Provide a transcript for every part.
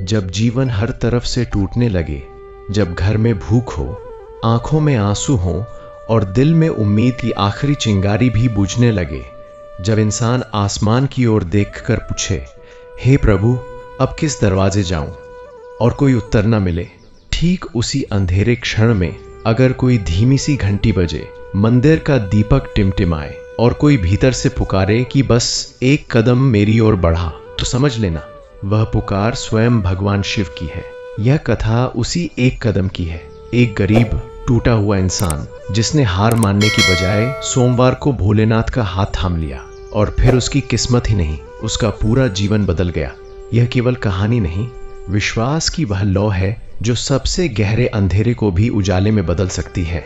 जब जीवन हर तरफ से टूटने लगे, जब घर में भूख हो, आंखों में आंसू हो और दिल में उम्मीद की आखिरी चिंगारी भी बुझने लगे, जब इंसान आसमान की ओर देखकर पूछे, हे प्रभु, अब किस दरवाजे जाऊं, और कोई उत्तर न मिले, ठीक उसी अंधेरे क्षण में अगर कोई धीमी सी घंटी बजे, मंदिर का दीपक टिमटिमाए और कोई भीतर से पुकारे कि बस एक कदम मेरी ओर बढ़ा, तो समझ लेना वह पुकार स्वयं भगवान शिव की है। यह कथा उसी एक कदम की है। एक गरीब टूटा हुआ इंसान जिसने हार मानने की बजाय सोमवार को भोलेनाथ का हाथ थाम लिया, और फिर उसकी किस्मत ही नहीं, उसका पूरा जीवन बदल गया। यह केवल कहानी नहीं, विश्वास की वह लौ है जो सबसे गहरे अंधेरे को भी उजाले में बदल सकती है।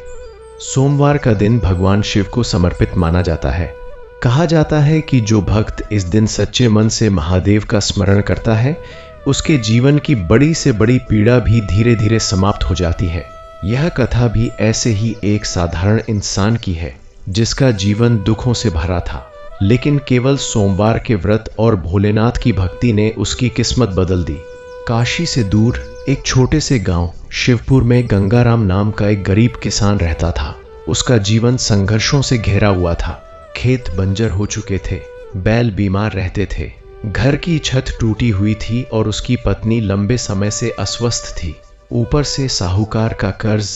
सोमवार का दिन भगवान शिव को समर्पित माना जाता है। कहा जाता है कि जो भक्त इस दिन सच्चे मन से महादेव का स्मरण करता है, उसके जीवन की बड़ी से बड़ी पीड़ा भी धीरे धीरे समाप्त हो जाती है। यह कथा भी ऐसे ही एक साधारण इंसान की है जिसका जीवन दुखों से भरा था, लेकिन केवल सोमवार के व्रत और भोलेनाथ की भक्ति ने उसकी किस्मत बदल दी। काशी से दूर एक छोटे से गांव शिवपुर में गंगाराम नाम का एक गरीब किसान रहता था। उसका जीवन संघर्षों से घिरा हुआ था। खेत बंजर हो चुके थे, बैल बीमार रहते थे, घर की छत टूटी हुई थी और उसकी पत्नी लंबे समय से अस्वस्थ थी। ऊपर से साहूकार का कर्ज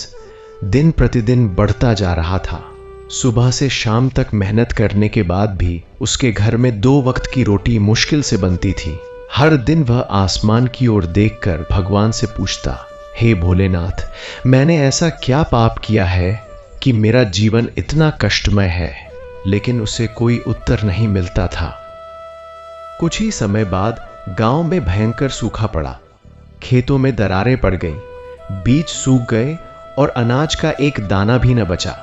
दिन प्रतिदिन बढ़ता जा रहा था। सुबह से शाम तक मेहनत करने के बाद भी उसके घर में 2 वक्त की रोटी मुश्किल से बनती थी। हर दिन वह आसमान की ओर देखकर भगवान से पूछता, हे भोलेनाथ, मैंने ऐसा क्या पाप किया है कि मेरा जीवन इतना कष्टमय है? लेकिन उसे कोई उत्तर नहीं मिलता था। कुछ ही समय बाद गांव में भयंकर सूखा पड़ा। खेतों में दरारें पड़ गईं, बीज सूख गए और अनाज का एक दाना भी न बचा।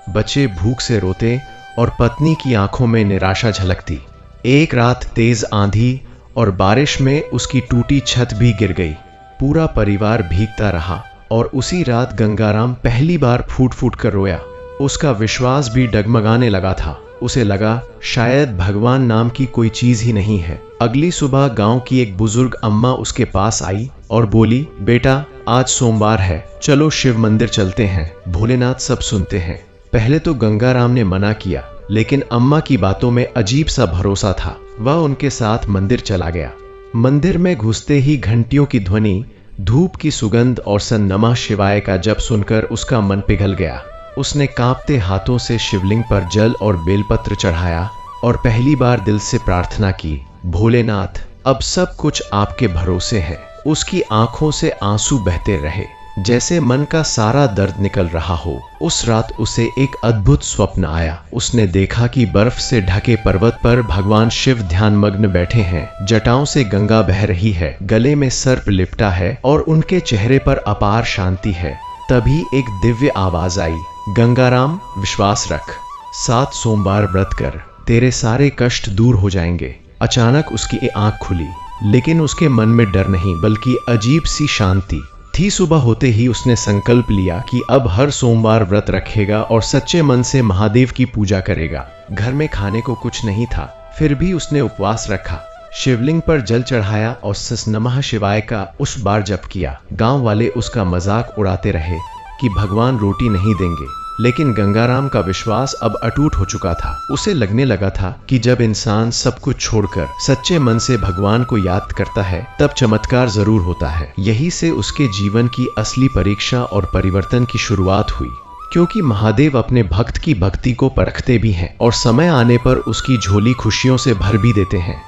बच्चे भूख से रोते और पत्नी की आंखों में निराशा झलकती। एक रात तेज आंधी और बारिश में उसकी टूटी छत भी गिर गई। पूरा परिवार भीगता रहा और उसी रात गंगाराम पहली बार फूट फूट कर रोया। उसका विश्वास भी डगमगाने लगा था। उसे लगा शायद भगवान नाम की कोई चीज ही नहीं है। अगली सुबह गांव की एक बुजुर्ग अम्मा उसके पास आई और बोली, बेटा, आज सोमवार है, चलो शिव मंदिर चलते हैं, भोलेनाथ सब सुनते हैं। पहले तो गंगाराम ने मना किया, लेकिन अम्मा की बातों में अजीब सा भरोसा था। वह उनके साथ मंदिर चला गया। मंदिर में घुसते ही घंटियों की ध्वनि, धूप की सुगंध और सन नमः शिवाय का जप सुनकर उसका मन पिघल गया। उसने कांपते हाथों से शिवलिंग पर जल और बेलपत्र चढ़ाया और पहली बार दिल से प्रार्थना की, भोलेनाथ, अब सब कुछ आपके भरोसे है। उसकी आंखों से आंसू बहते रहे, जैसे मन का सारा दर्द निकल रहा हो। उस रात उसे एक अद्भुत स्वप्न आया। उसने देखा कि बर्फ से ढके पर्वत पर भगवान शिव ध्यानमग्न बैठे हैं। जटाओं से गंगा बह रही है, गले में सर्प लिपटा है और उनके चेहरे पर अपार शांति है। तभी एक दिव्य आवाज आई, गंगाराम, विश्वास रख, 7 सोमवार व्रत कर, तेरे सारे कष्ट दूर हो जाएंगे। अचानक उसकी आंख खुली, लेकिन उसके मन में डर नहीं बल्कि अजीब सी शांति थी। सुबह होते ही उसने संकल्प लिया कि अब हर सोमवार व्रत रखेगा और सच्चे मन से महादेव की पूजा करेगा। घर में खाने को कुछ नहीं था, फिर भी उसने उपवास रखा, शिवलिंग पर जल चढ़ाया और सस नमः शिवाय का उस बार जप किया। गांव वाले उसका मजाक उड़ाते रहे कि भगवान रोटी नहीं देंगे, लेकिन गंगाराम का विश्वास अब अटूट हो चुका था। उसे लगने लगा था कि जब इंसान सब कुछ छोड़कर सच्चे मन से भगवान को याद करता है, तब चमत्कार जरूर होता है। यही से उसके जीवन की असली परीक्षा और परिवर्तन की शुरुआत हुई, क्योंकि महादेव अपने भक्त की भक्ति को परखते भी हैं और समय आने पर उसकी झोली खुशियों से भर भी देते हैं।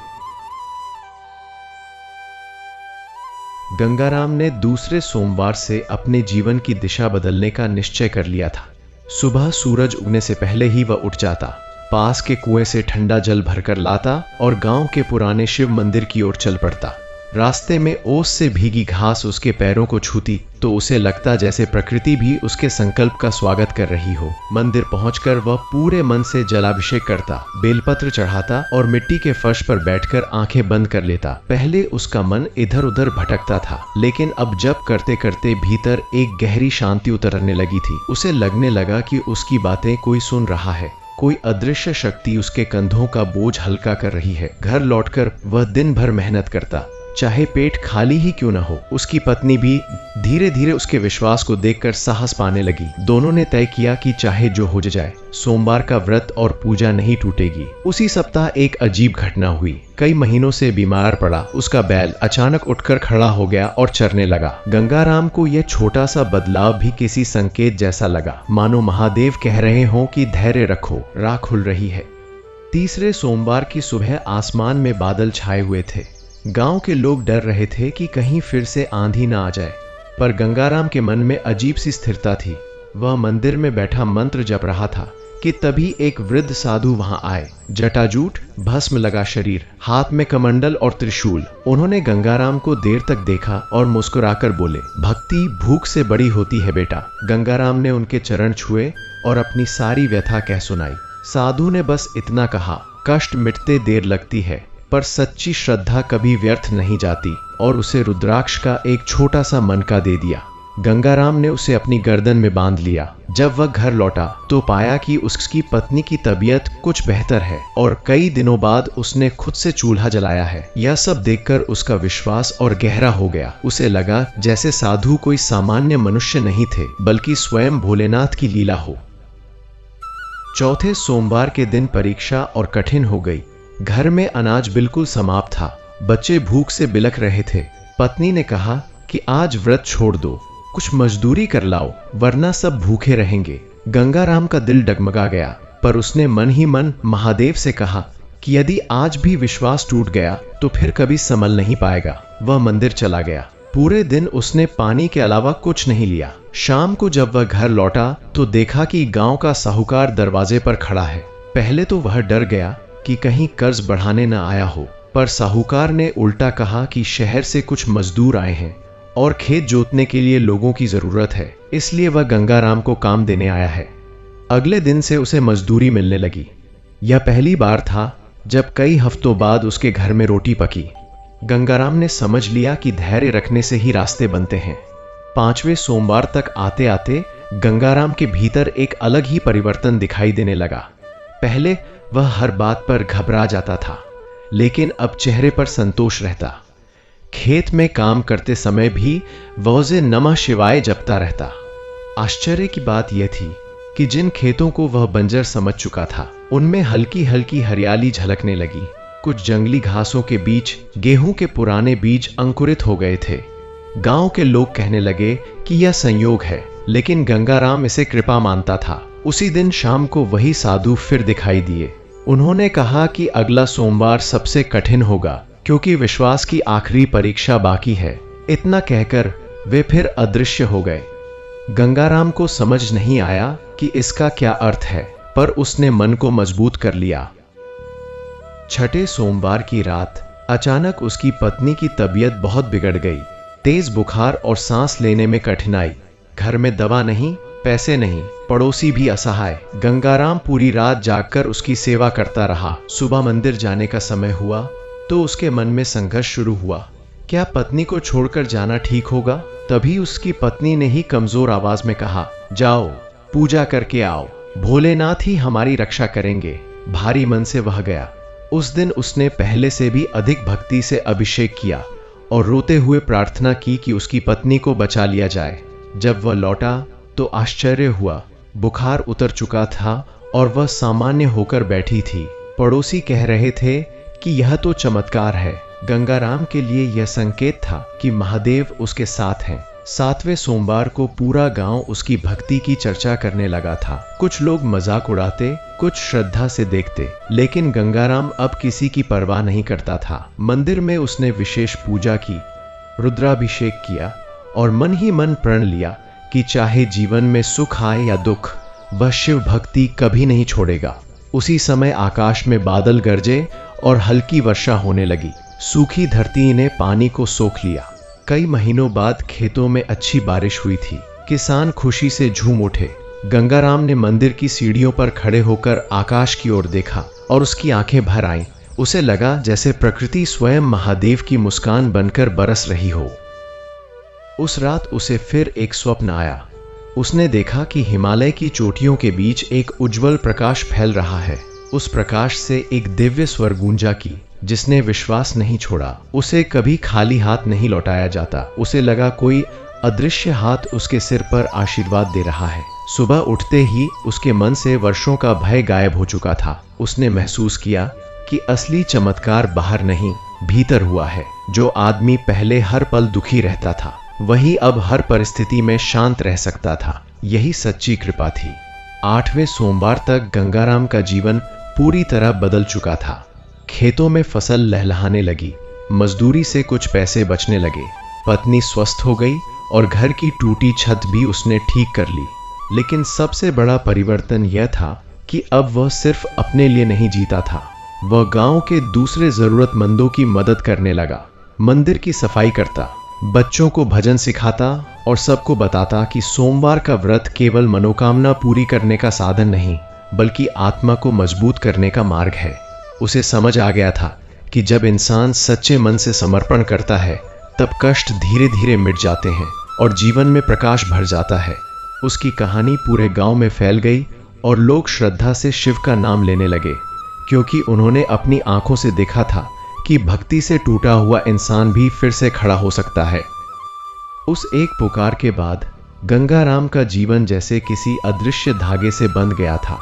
गंगाराम ने दूसरे सोमवार से अपने जीवन की दिशा बदलने का निश्चय कर लिया था। सुबह सूरज उगने से पहले ही वह उठ जाता, पास के कुएं से ठंडा जल भरकर लाता और गांव के पुराने शिव मंदिर की ओर चल पड़ता। रास्ते में ओस से भीगी घास उसके पैरों को छूती तो उसे लगता जैसे प्रकृति भी उसके संकल्प का स्वागत कर रही हो। मंदिर पहुंचकर वह पूरे मन से जलाभिषेक करता, बेलपत्र चढ़ाता और मिट्टी के फर्श पर बैठकर आंखें बंद कर लेता। पहले उसका मन इधर उधर भटकता था, लेकिन अब जप करते करते भीतर एक गहरी शांति उतरने लगी थी। उसे लगने लगा कि उसकी बातें कोई सुन रहा है, कोई अदृश्य शक्ति उसके कंधों का बोझ हल्का कर रही है। घर लौटकर वह दिन भर मेहनत करता, चाहे पेट खाली ही क्यों न हो। उसकी पत्नी भी धीरे धीरे उसके विश्वास को देखकर साहस पाने लगी। दोनों ने तय किया कि चाहे जो हो जाए, सोमवार का व्रत और पूजा नहीं टूटेगी। उसी सप्ताह एक अजीब घटना हुई। कई महीनों से बीमार पड़ा उसका बैल अचानक उठकर खड़ा हो गया और चरने लगा। गंगाराम को यह छोटा सा बदलाव भी किसी संकेत जैसा लगा, मानो महादेव कह रहे हों कि धैर्य रखो, राह खुल रही है। तीसरे सोमवार की सुबह आसमान में बादल छाए हुए थे। गांव के लोग डर रहे थे कि कहीं फिर से आंधी ना आ जाए, पर गंगाराम के मन में अजीब सी स्थिरता थी। वह मंदिर में बैठा मंत्र जप रहा था कि तभी एक वृद्ध साधु वहां आए। जटाजूट, भस्म लगा शरीर, हाथ में कमंडल और त्रिशूल। उन्होंने गंगाराम को देर तक देखा और मुस्कुराकर बोले, भक्ति भूख से बड़ी होती है बेटा। गंगाराम ने उनके चरण छुए और अपनी सारी व्यथा कह सुनाई। साधु ने बस इतना कहा, कष्ट मिटते देर लगती है, पर सच्ची श्रद्धा कभी व्यर्थ नहीं जाती, और उसे रुद्राक्ष का एक छोटा सा मनका दे दिया। गंगाराम ने उसे अपनी गर्दन में बांध लिया। जब वह घर लौटा तो पाया कि उसकी पत्नी की तबीयत कुछ बेहतर है और कई दिनों बाद उसने खुद से चूल्हा जलाया है। यह सब देखकर उसका विश्वास और गहरा हो गया। उसे लगा जैसे साधु कोई सामान्य मनुष्य नहीं थे, बल्कि स्वयं भोलेनाथ की लीला हो। चौथे सोमवार के दिन परीक्षा और कठिन हो गई। घर में अनाज बिल्कुल समाप्त था। बच्चे भूख से बिलख रहे थे। पत्नी ने कहा कि आज व्रत छोड़ दो, कुछ मजदूरी कर लाओ, वरना सब भूखे रहेंगे। गंगाराम का दिल डगमगा गया, पर उसने मन ही मन महादेव से कहा कि यदि आज भी विश्वास टूट गया तो फिर कभी संभल नहीं पाएगा। वह मंदिर चला गया। पूरे दिन उसने पानी के अलावा कुछ नहीं लिया। शाम को जब वह घर लौटा तो देखा कि गांव का साहूकार दरवाजे पर खड़ा है। पहले तो वह डर गया कि कहीं कर्ज बढ़ाने न आया हो, पर साहूकार ने उल्टा कहा कि शहर से कुछ मजदूर आए हैं और खेत जोतने के लिए लोगों की जरूरत है, इसलिए वह गंगाराम को काम देने आया है। अगले दिन से उसे मजदूरी मिलने लगी। यह पहली बार था जब कई हफ्तों बाद उसके घर में रोटी पकी। गंगाराम ने समझ लिया कि धैर्य रखने से ही रास्ते बनते हैं। 5वें सोमवार तक आते आते गंगाराम के भीतर एक अलग ही परिवर्तन दिखाई देने लगा। पहले वह हर बात पर घबरा जाता था, लेकिन अब चेहरे पर संतोष रहता। खेत में काम करते समय भी वह नमः शिवाय जपता रहता। आश्चर्य की बात यह थी कि जिन खेतों को वह बंजर समझ चुका था, उनमें हल्की हल्की हरियाली झलकने लगी। कुछ जंगली घासों के बीच गेहूं के पुराने बीज अंकुरित हो गए थे। गांव के लोग कहने लगे कि यह संयोग है, लेकिन गंगाराम इसे कृपा मानता था। उसी दिन शाम को वही साधु फिर दिखाई दिए। उन्होंने कहा कि अगला सोमवार सबसे कठिन होगा, क्योंकि विश्वास की आखिरी परीक्षा बाकी है। इतना कहकर वे फिर अदृश्य हो गए। गंगाराम को समझ नहीं आया कि इसका क्या अर्थ है, पर उसने मन को मजबूत कर लिया। छठे सोमवार की रात अचानक उसकी पत्नी की तबीयत बहुत बिगड़ गई। तेज बुखार और सांस लेने में कठिनाई। घर में दवा नहीं, पैसे नहीं, पड़ोसी भी असहाय। गंगाराम पूरी रात जागकर उसकी सेवा करता रहा। सुबह मंदिर जाने का समय हुआ तो उसके मन में संघर्ष शुरू हुआ। क्या पत्नी को छोड़कर जाना ठीक होगा? तभी उसकी पत्नी ने ही कमजोर आवाज में कहा, जाओ पूजा करके आओ, भोलेनाथ ही हमारी रक्षा करेंगे। भारी मन से वह गया। उस दिन उसने पहले से भी अधिक भक्ति से अभिषेक किया और रोते हुए प्रार्थना की कि उसकी पत्नी को बचा लिया जाए। जब वह लौटा तो आश्चर्य हुआ। बुखार उतर चुका था और वह सामान्य होकर बैठी थी। पड़ोसी कह रहे थे कि यह तो चमत्कार है। गंगाराम के लिए यह संकेत था कि महादेव उसके साथ हैं। 7वें सोमवार को पूरा गांव उसकी भक्ति की चर्चा करने लगा था। कुछ लोग मजाक उड़ाते, कुछ श्रद्धा से देखते, लेकिन गंगाराम अब किसी की परवाह नहीं करता था। मंदिर में उसने विशेष पूजा की, रुद्राभिषेक किया और मन ही मन प्रण लिया कि चाहे जीवन में सुख आए या दुख, वह शिव भक्ति कभी नहीं छोड़ेगा। उसी समय आकाश में बादल गरजे और हल्की वर्षा होने लगी। सूखी धरती ने पानी को सोख लिया। कई महीनों बाद खेतों में अच्छी बारिश हुई थी। किसान खुशी से झूम उठे। गंगाराम ने मंदिर की सीढ़ियों पर खड़े होकर आकाश की ओर देखा और उसकी आंखें भर आईं। उसे लगा जैसे प्रकृति स्वयं महादेव की मुस्कान बनकर बरस रही हो। उस रात उसे फिर एक स्वप्न आया। उसने देखा कि हिमालय की चोटियों के बीच एक उज्जवल प्रकाश फैल रहा है। उस प्रकाश से एक दिव्य स्वर गूंजा कि जिसने विश्वास नहीं छोड़ा उसे कभी खाली हाथ नहीं लौटाया जाता। उसे लगा कोई अदृश्य हाथ उसके सिर पर आशीर्वाद दे रहा है। सुबह उठते ही उसके मन से वर्षों का भय गायब हो चुका था। उसने महसूस किया कि असली चमत्कार बाहर नहीं, भीतर हुआ है। जो आदमी पहले हर पल दुखी रहता था, वही अब हर परिस्थिति में शांत रह सकता था। यही सच्ची कृपा थी। 8वें सोमवार तक गंगाराम का जीवन पूरी तरह बदल चुका था। खेतों में फसल लहलहाने लगी, मजदूरी से कुछ पैसे बचने लगे, पत्नी स्वस्थ हो गई और घर की टूटी छत भी उसने ठीक कर ली। लेकिन सबसे बड़ा परिवर्तन यह था कि अब वह सिर्फ अपने लिए नहीं जीता था, वह गांव के दूसरे जरूरतमंदों की मदद करने लगा। मंदिर की सफाई करता, बच्चों को भजन सिखाता और सबको बताता कि सोमवार का व्रत केवल मनोकामना पूरी करने का साधन नहीं, बल्कि आत्मा को मजबूत करने का मार्ग है। उसे समझ आ गया था कि जब इंसान सच्चे मन से समर्पण करता है, तब कष्ट धीरे धीरे मिट जाते हैं और जीवन में प्रकाश भर जाता है। उसकी कहानी पूरे गांव में फैल गई और लोग श्रद्धा से शिव का नाम लेने लगे, क्योंकि उन्होंने अपनी आंखों से देखा था कि भक्ति से टूटा हुआ इंसान भी फिर से खड़ा हो सकता है। उस एक पुकार के बाद गंगाराम का जीवन जैसे किसी अदृश्य धागे से बंध गया था।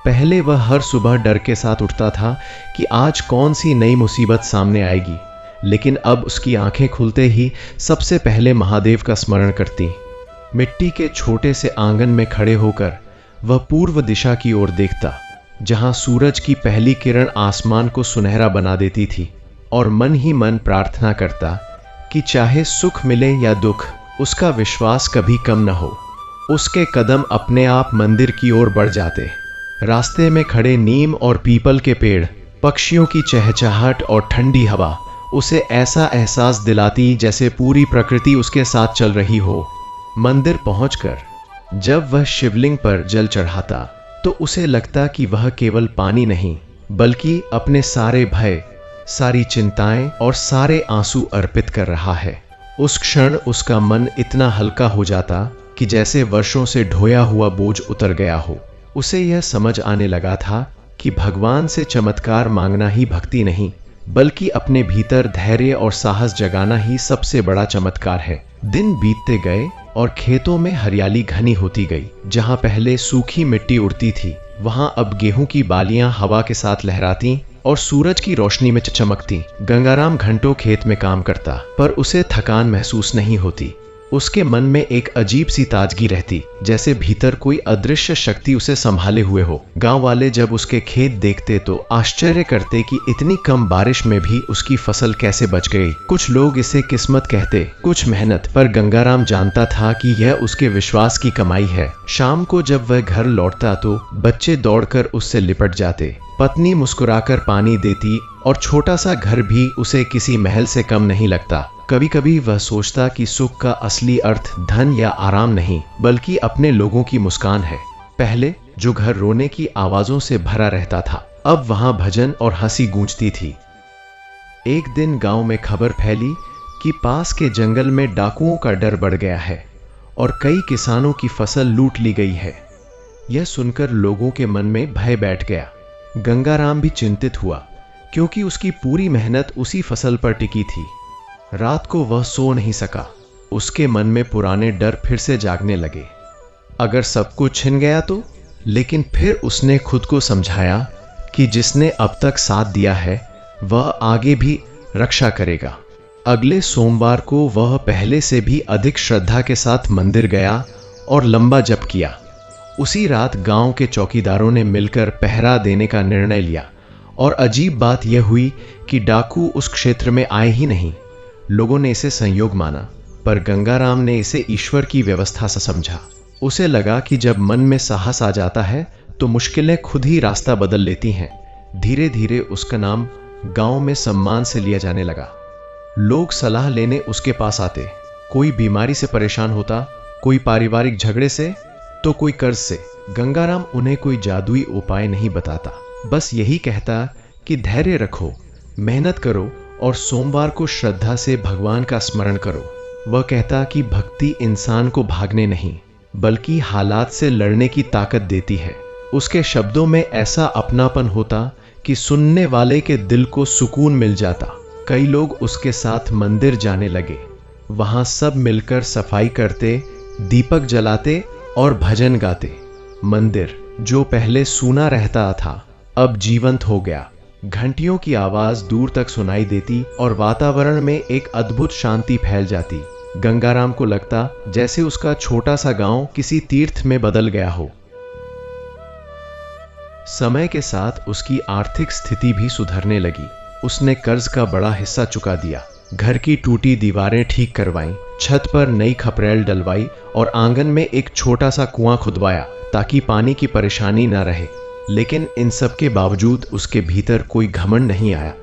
पहले वह हर सुबह डर के साथ उठता था कि आज कौन सी नई मुसीबत सामने आएगी, लेकिन अब उसकी आंखें खुलते ही सबसे पहले महादेव का स्मरण करती। मिट्टी के छोटे से आंगन में खड़े होकर वह पूर्व दिशा की ओर देखता, जहां सूरज की पहली किरण आसमान को सुनहरा बना देती थी, और मन ही मन प्रार्थना करता कि चाहे सुख मिले या दुख, उसका विश्वास कभी कम न हो। उसके कदम अपने आप मंदिर की ओर बढ़ जाते। रास्ते में खड़े नीम और पीपल के पेड़, पक्षियों की चहचहाहट और ठंडी हवा उसे ऐसा एहसास दिलाती जैसे पूरी प्रकृति उसके साथ चल रही हो। मंदिर पहुंचकर जब वह शिवलिंग पर जल चढ़ाता, तो उसे लगता कि वह केवल पानी नहीं, बल्कि अपने सारे भय, सारी चिंताएं और सारे आंसू अर्पित कर रहा है। उस क्षण उसका मन इतना हल्का हो जाता कि जैसे वर्षों से ढोया हुआ बोझ उतर गया हो। उसे यह समझ आने लगा था कि भगवान से चमत्कार मांगना ही भक्ति नहीं, बल्कि अपने भीतर धैर्य और साहस जगाना ही सबसे बड़ा चमत्कार है। दिन बीतते गए और खेतों में हरियाली घनी होती गई। जहां पहले सूखी मिट्टी उड़ती थी, वहां अब गेहूं की बालियां हवा के साथ लहराती और सूरज की रोशनी में चमकती। गंगाराम घंटों खेत में काम करता, पर उसे थकान महसूस नहीं होती। उसके मन में एक अजीब सी ताजगी रहती, जैसे भीतर कोई अदृश्य शक्ति उसे संभाले हुए हो। गांव वाले जब उसके खेत देखते तो आश्चर्य करते कि इतनी कम बारिश में भी उसकी फसल कैसे बच गई। कुछ लोग इसे किस्मत कहते, कुछ मेहनत, पर गंगाराम जानता था कि यह उसके विश्वास की कमाई है। शाम को जब वह घर लौटता तो बच्चे दौड़कर उससे लिपट जाते, पत्नी मुस्कुराकर पानी देती और छोटा सा घर भी उसे किसी महल से कम नहीं लगता। कभी कभी वह सोचता कि सुख का असली अर्थ धन या आराम नहीं, बल्कि अपने लोगों की मुस्कान है। पहले जो घर रोने की आवाजों से भरा रहता था, अब वहां भजन और हंसी गूंजती थी। एक दिन गांव में खबर फैली कि पास के जंगल में डाकुओं का डर बढ़ गया है और कई किसानों की फसल लूट ली गई है। यह सुनकर लोगों के मन में भय बैठ गया। गंगाराम भी चिंतित हुआ, क्योंकि उसकी पूरी मेहनत उसी फसल पर टिकी थी। रात को वह सो नहीं सका। उसके मन में पुराने डर फिर से जागने लगे। अगर सब कुछ छिन गया तो? लेकिन फिर उसने खुद को समझाया कि जिसने अब तक साथ दिया है, वह आगे भी रक्षा करेगा। अगले सोमवार को वह पहले से भी अधिक श्रद्धा के साथ मंदिर गया और लंबा जप किया। उसी रात गांव के चौकीदारों ने मिलकर पहरा देने का निर्णय लिया, और अजीब बात यह हुई कि डाकू उस क्षेत्र में आए ही नहीं। लोगों ने इसे संयोग माना, पर गंगाराम ने इसे ईश्वर की व्यवस्था से समझा। उसे लगा कि जब मन में साहस आ जाता है तो मुश्किलें खुद ही रास्ता बदल लेती हैं। धीरे धीरे उसका नाम गांव में सम्मान से लिया जाने लगा। लोग सलाह लेने उसके पास आते। कोई बीमारी से परेशान होता, कोई पारिवारिक झगड़े से, तो कोई कर्ज से। गंगाराम उन्हें कोई जादुई उपाय नहीं बताता, बस यही कहता कि धैर्य रखो, मेहनत करो और सोमवार को श्रद्धा से भगवान का स्मरण करो। वह कहता कि भक्ति इंसान को भागने नहीं, बल्कि हालात से लड़ने की ताकत देती है। उसके शब्दों में ऐसा अपनापन होता कि सुनने वाले के दिल को सुकून मिल जाता। कई लोग उसके साथ मंदिर जाने लगे। वहां सब मिलकर सफाई करते, दीपक जलाते और भजन गाते। मंदिर जो पहले सूना रहता था अब जीवंत हो गया। घंटियों की आवाज दूर तक सुनाई देती और वातावरण में एक अद्भुत शांति फैल जाती। गंगाराम को लगता जैसे उसका छोटा सा गांव किसी तीर्थ में बदल गया हो। समय के साथ उसकी आर्थिक स्थिति भी सुधरने लगी। उसने कर्ज का बड़ा हिस्सा चुका दिया, घर की टूटी दीवारें ठीक करवाईं, छत पर नई खपरेल डलवाई और आंगन में एक छोटा सा कुआं खुदवाया ताकि पानी की परेशानी न रहे। लेकिन इन सब के बावजूद उसके भीतर कोई घमंड नहीं आया।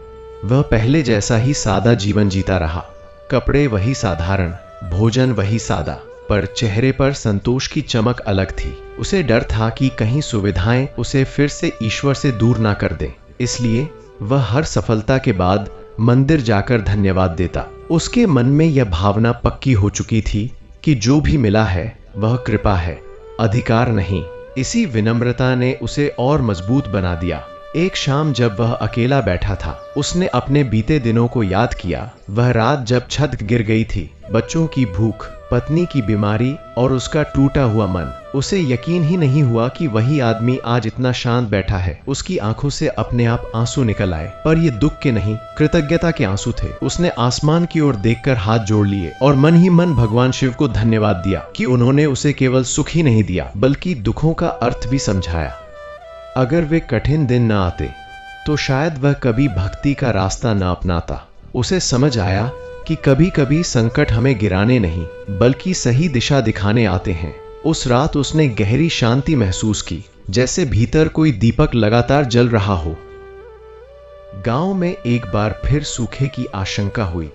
वह पहले जैसा ही सादा जीवन जीता रहा। कपड़े वही साधारण, भोजन वही सादा, पर चेहरे पर संतोष की चमक अलग थी। उसे डर था कि कहीं सुविधाएं उसे फिर से ईश्वर से दूर ना कर दें। इसलिए वह हर सफलता के बाद मंदिर जाकर धन्यवाद देता। उसके मन में यह भावना पक्की हो चुकी थी कि जो भी मिला है वह कृपा है, अधिकार नहीं। इसी विनम्रता ने उसे और मजबूत बना दिया। एक शाम जब वह अकेला बैठा था, उसने अपने बीते दिनों को याद किया। वह रात जब छत गिर गई थी, बच्चों की भूख, पत्नी की बीमारी और उसका टूटा हुआ मन। उसे यकीन ही नहीं हुआ कि वही आदमी आज इतना शांत बैठा है। उसकी आंखों से अपने आप आंसू निकल आए, पर ये दुख के नहीं, कृतज्ञता के आंसू थे। उसने आसमान की ओर देखकर हाथ जोड़ लिए और मन ही मन भगवान शिव को धन्यवाद दिया कि उन्होंने उसे केवल सुख ही नहीं दिया बल्कि दुखों का अर्थ भी समझाया। अगर वे कठिन दिन न आते तो शायद वह कभी भक्ति का रास्ता न अपनाता। उसे समझ आया कि कभी कभी संकट हमें गिराने नहीं बल्कि सही दिशा दिखाने आते हैं। उस रात उसने गहरी शांति महसूस की, जैसे भीतर कोई दीपक लगातार जल रहा हो। गांव में एक बार फिर सूखे की आशंका हुई।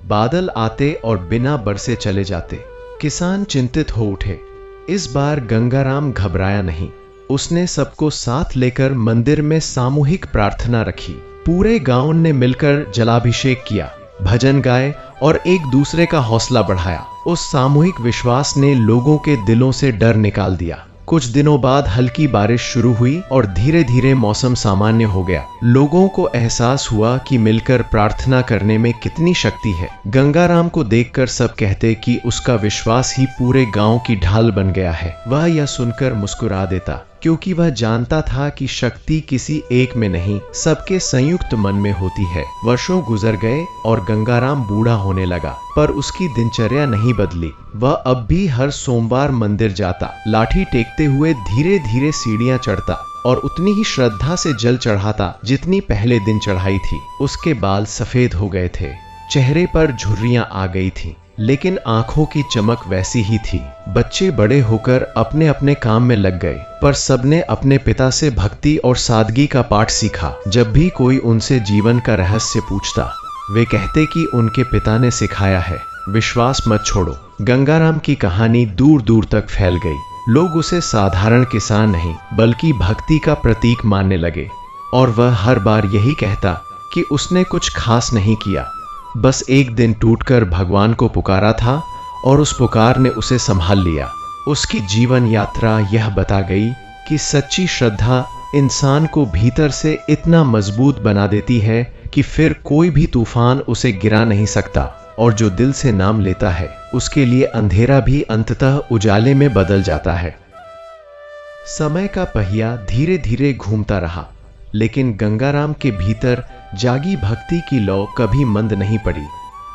बादल आते और बिना बरसे चले जाते। किसान चिंतित हो उठे। इस बार गंगाराम घबराया नहीं। उसने सबको साथ लेकर मंदिर में सामूहिक प्रार्थना रखी। पूरे गांव ने मिलकर जलाभिषेक किया, भजन गाए और एक दूसरे का हौसला बढ़ाया। उस सामूहिक विश्वास ने लोगों के दिलों से डर निकाल दिया। कुछ दिनों बाद हल्की बारिश शुरू हुई और धीरे धीरे मौसम सामान्य हो गया। लोगों को एहसास हुआ कि मिलकर प्रार्थना करने में कितनी शक्ति है। गंगाराम को देखकर सब कहते कि उसका विश्वास ही पूरे गांव की ढाल बन गया है। वह यह सुनकर मुस्कुरा देता, क्योंकि वह जानता था कि शक्ति किसी एक में नहीं, सबके संयुक्त मन में होती है। वर्षों गुजर गए और गंगाराम बूढ़ा होने लगा, पर उसकी दिनचर्या नहीं बदली। वह अब भी हर सोमवार मंदिर जाता, लाठी टेकते हुए धीरे धीरे सीढ़ियां चढ़ता और उतनी ही श्रद्धा से जल चढ़ाता जितनी पहले दिन चढ़ाई थी। उसके बाल सफेद हो गए थे, चेहरे पर झुर्रियां आ गई थी, लेकिन आंखों की चमक वैसी ही थी। बच्चे बड़े होकर अपने अपने काम में लग गए, पर सबने अपने पिता से भक्ति और सादगी का पाठ सीखा। जब भी कोई उनसे जीवन का रहस्य पूछता, वे कहते कि उनके पिता ने सिखाया है, विश्वास मत छोड़ो। गंगाराम की कहानी दूर दूर तक फैल गई। लोग उसे साधारण किसान नहीं बल्कि भक्ति का प्रतीक मानने लगे, और वह हर बार यही कहता कि उसने कुछ खास नहीं किया, बस एक दिन टूटकर भगवान को पुकारा था और उस पुकार ने उसे संभाल लिया। उसकी जीवन यात्रा यह बता गई कि सच्ची श्रद्धा इंसान को भीतर से इतना मजबूत बना देती है कि फिर कोई भी तूफान उसे गिरा नहीं सकता, और जो दिल से नाम लेता है उसके लिए अंधेरा भी अंततः उजाले में बदल जाता है। समय का पहिया धीरे धीरे घूमता रहा, लेकिन गंगाराम के भीतर जागी भक्ति की लौ कभी मंद नहीं पड़ी।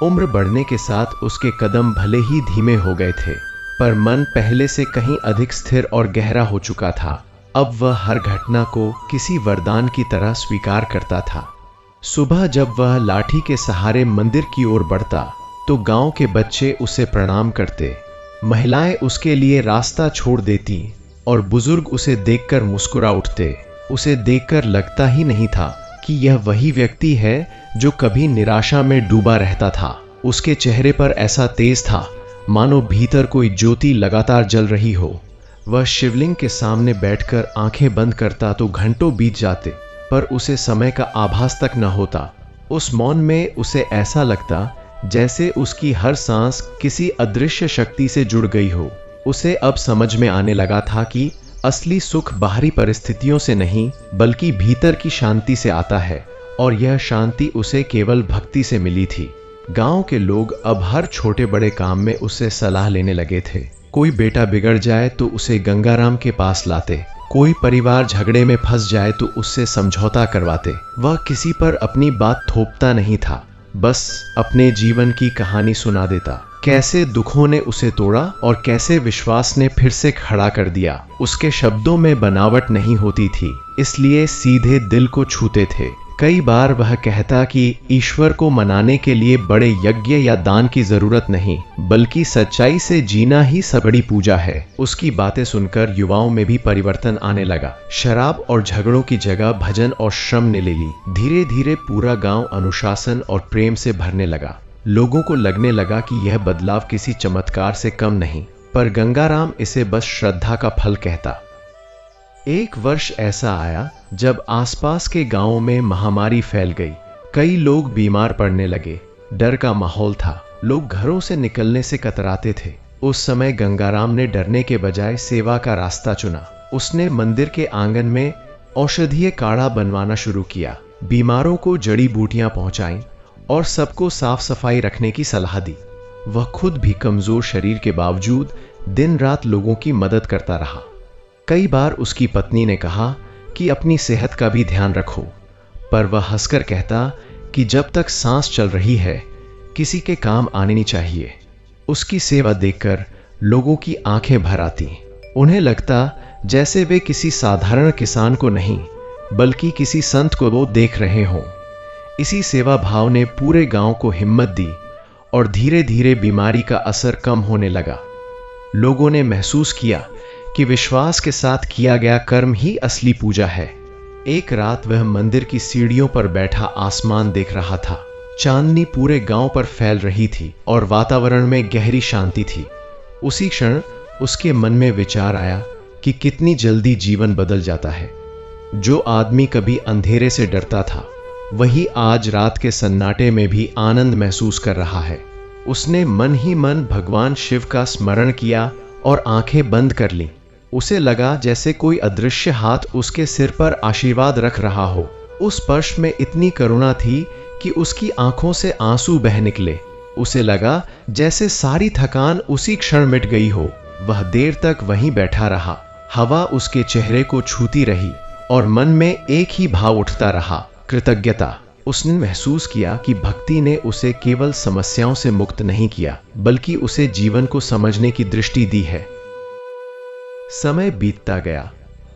उम्र बढ़ने के साथ उसके कदम भले ही धीमे हो गए थे, पर मन पहले से कहीं अधिक स्थिर और गहरा हो चुका था। अब वह हर घटना को किसी वरदान की तरह स्वीकार करता था। सुबह जब वह लाठी के सहारे मंदिर की ओर बढ़ता तो गांव के बच्चे उसे प्रणाम करते, महिलाएं उसके लिए रास्ता छोड़ देती और बुजुर्ग उसे देखकर मुस्कुरा उठते। उसे देखकर लगता ही नहीं था कि यह वही व्यक्ति है जो कभी निराशा में डूबा रहता था। उसके चेहरे पर ऐसा तेज था मानो भीतर कोई ज्योति लगातार जल रही हो। वह शिवलिंग के सामने बैठकर आंखें बंद करता तो घंटों बीत जाते, पर उसे समय का आभास तक न होता। उस मौन में उसे ऐसा लगता जैसे उसकी हर सांस किसी अदृश्य शक्ति से जुड़ गई हो। उसे अब समझ में आने लगा था कि असली सुख बाहरी परिस्थितियों से नहीं बल्कि भीतर की शांति से आता है, और यह शांति उसे केवल भक्ति से मिली थी। गांव के लोग अब हर छोटे बड़े काम में उससे सलाह लेने लगे थे। कोई बेटा बिगड़ जाए तो उसे गंगाराम के पास लाते, कोई परिवार झगड़े में फंस जाए तो उससे समझौता करवाते। वह किसी पर अपनी बात थोपता नहीं था, बस अपने जीवन की कहानी सुना देता। कैसे दुखों ने उसे तोड़ा और कैसे विश्वास ने फिर से खड़ा कर दिया। उसके शब्दों में बनावट नहीं होती थी, इसलिए सीधे दिल को छूते थे। कई बार वह कहता कि ईश्वर को मनाने के लिए बड़े यज्ञ या दान की जरूरत नहीं, बल्कि सच्चाई से जीना ही सब बड़ी पूजा है। उसकी बातें सुनकर युवाओं में भी परिवर्तन आने लगा। शराब और झगड़ों की जगह भजन और श्रम ने ले ली। धीरे धीरे पूरा गांव अनुशासन और प्रेम से भरने लगा। लोगों को लगने लगा कि यह बदलाव किसी चमत्कार से कम नहीं, पर गंगाराम इसे बस श्रद्धा का फल कहता। एक वर्ष ऐसा आया जब आसपास के गांवों में महामारी फैल गई। कई लोग बीमार पड़ने लगे। डर का माहौल था, लोग घरों से निकलने से कतराते थे। उस समय गंगाराम ने डरने के बजाय सेवा का रास्ता चुना। उसने मंदिर के आंगन में औषधीय काढ़ा बनवाना शुरू किया, बीमारों को जड़ी बूटियां पहुंचाईं और सबको साफ सफाई रखने की सलाह दी। वह खुद भी कमजोर शरीर के बावजूद दिन रात लोगों की मदद करता रहा। कई बार उसकी पत्नी ने कहा कि अपनी सेहत का भी ध्यान रखो, पर वह हंसकर कहता कि जब तक सांस चल रही है किसी के काम आनी चाहिए। उसकी सेवा देखकर लोगों की आंखें भर आती। उन्हें लगता जैसे वे किसी साधारण किसान को नहीं बल्कि किसी संत को वो देख रहे हों। इसी सेवा भाव ने पूरे गांव को हिम्मत दी और धीरे धीरे बीमारी का असर कम होने लगा। लोगों ने महसूस किया कि विश्वास के साथ किया गया कर्म ही असली पूजा है। एक रात वह मंदिर की सीढ़ियों पर बैठा आसमान देख रहा था। चांदनी पूरे गांव पर फैल रही थी और वातावरण में गहरी शांति थी। उसी क्षण उसके मन में विचार आया कि कितनी जल्दी जीवन बदल जाता है। जो आदमी कभी अंधेरे से डरता था, वही आज रात के सन्नाटे में भी आनंद महसूस कर रहा है। उसने मन ही मन भगवान शिव का स्मरण किया और आंखें बंद कर लीं। उसे लगा जैसे कोई अदृश्य हाथ उसके सिर पर आशीर्वाद रख रहा हो। उस स्पर्श में इतनी करुणा थी कि उसकी आंखों से आंसू बह निकले। उसे लगा जैसे सारी थकान उसी क्षण मिट गई हो। वह देर तक वहीं बैठा रहा। हवा उसके चेहरे को छूती रही और मन में एक ही भाव उठता रहा, कृतज्ञता। उसने महसूस किया कि भक्ति ने उसे केवल समस्याओं से मुक्त नहीं किया, बल्कि उसे जीवन को समझने की दृष्टि दी है। समय बीतता गया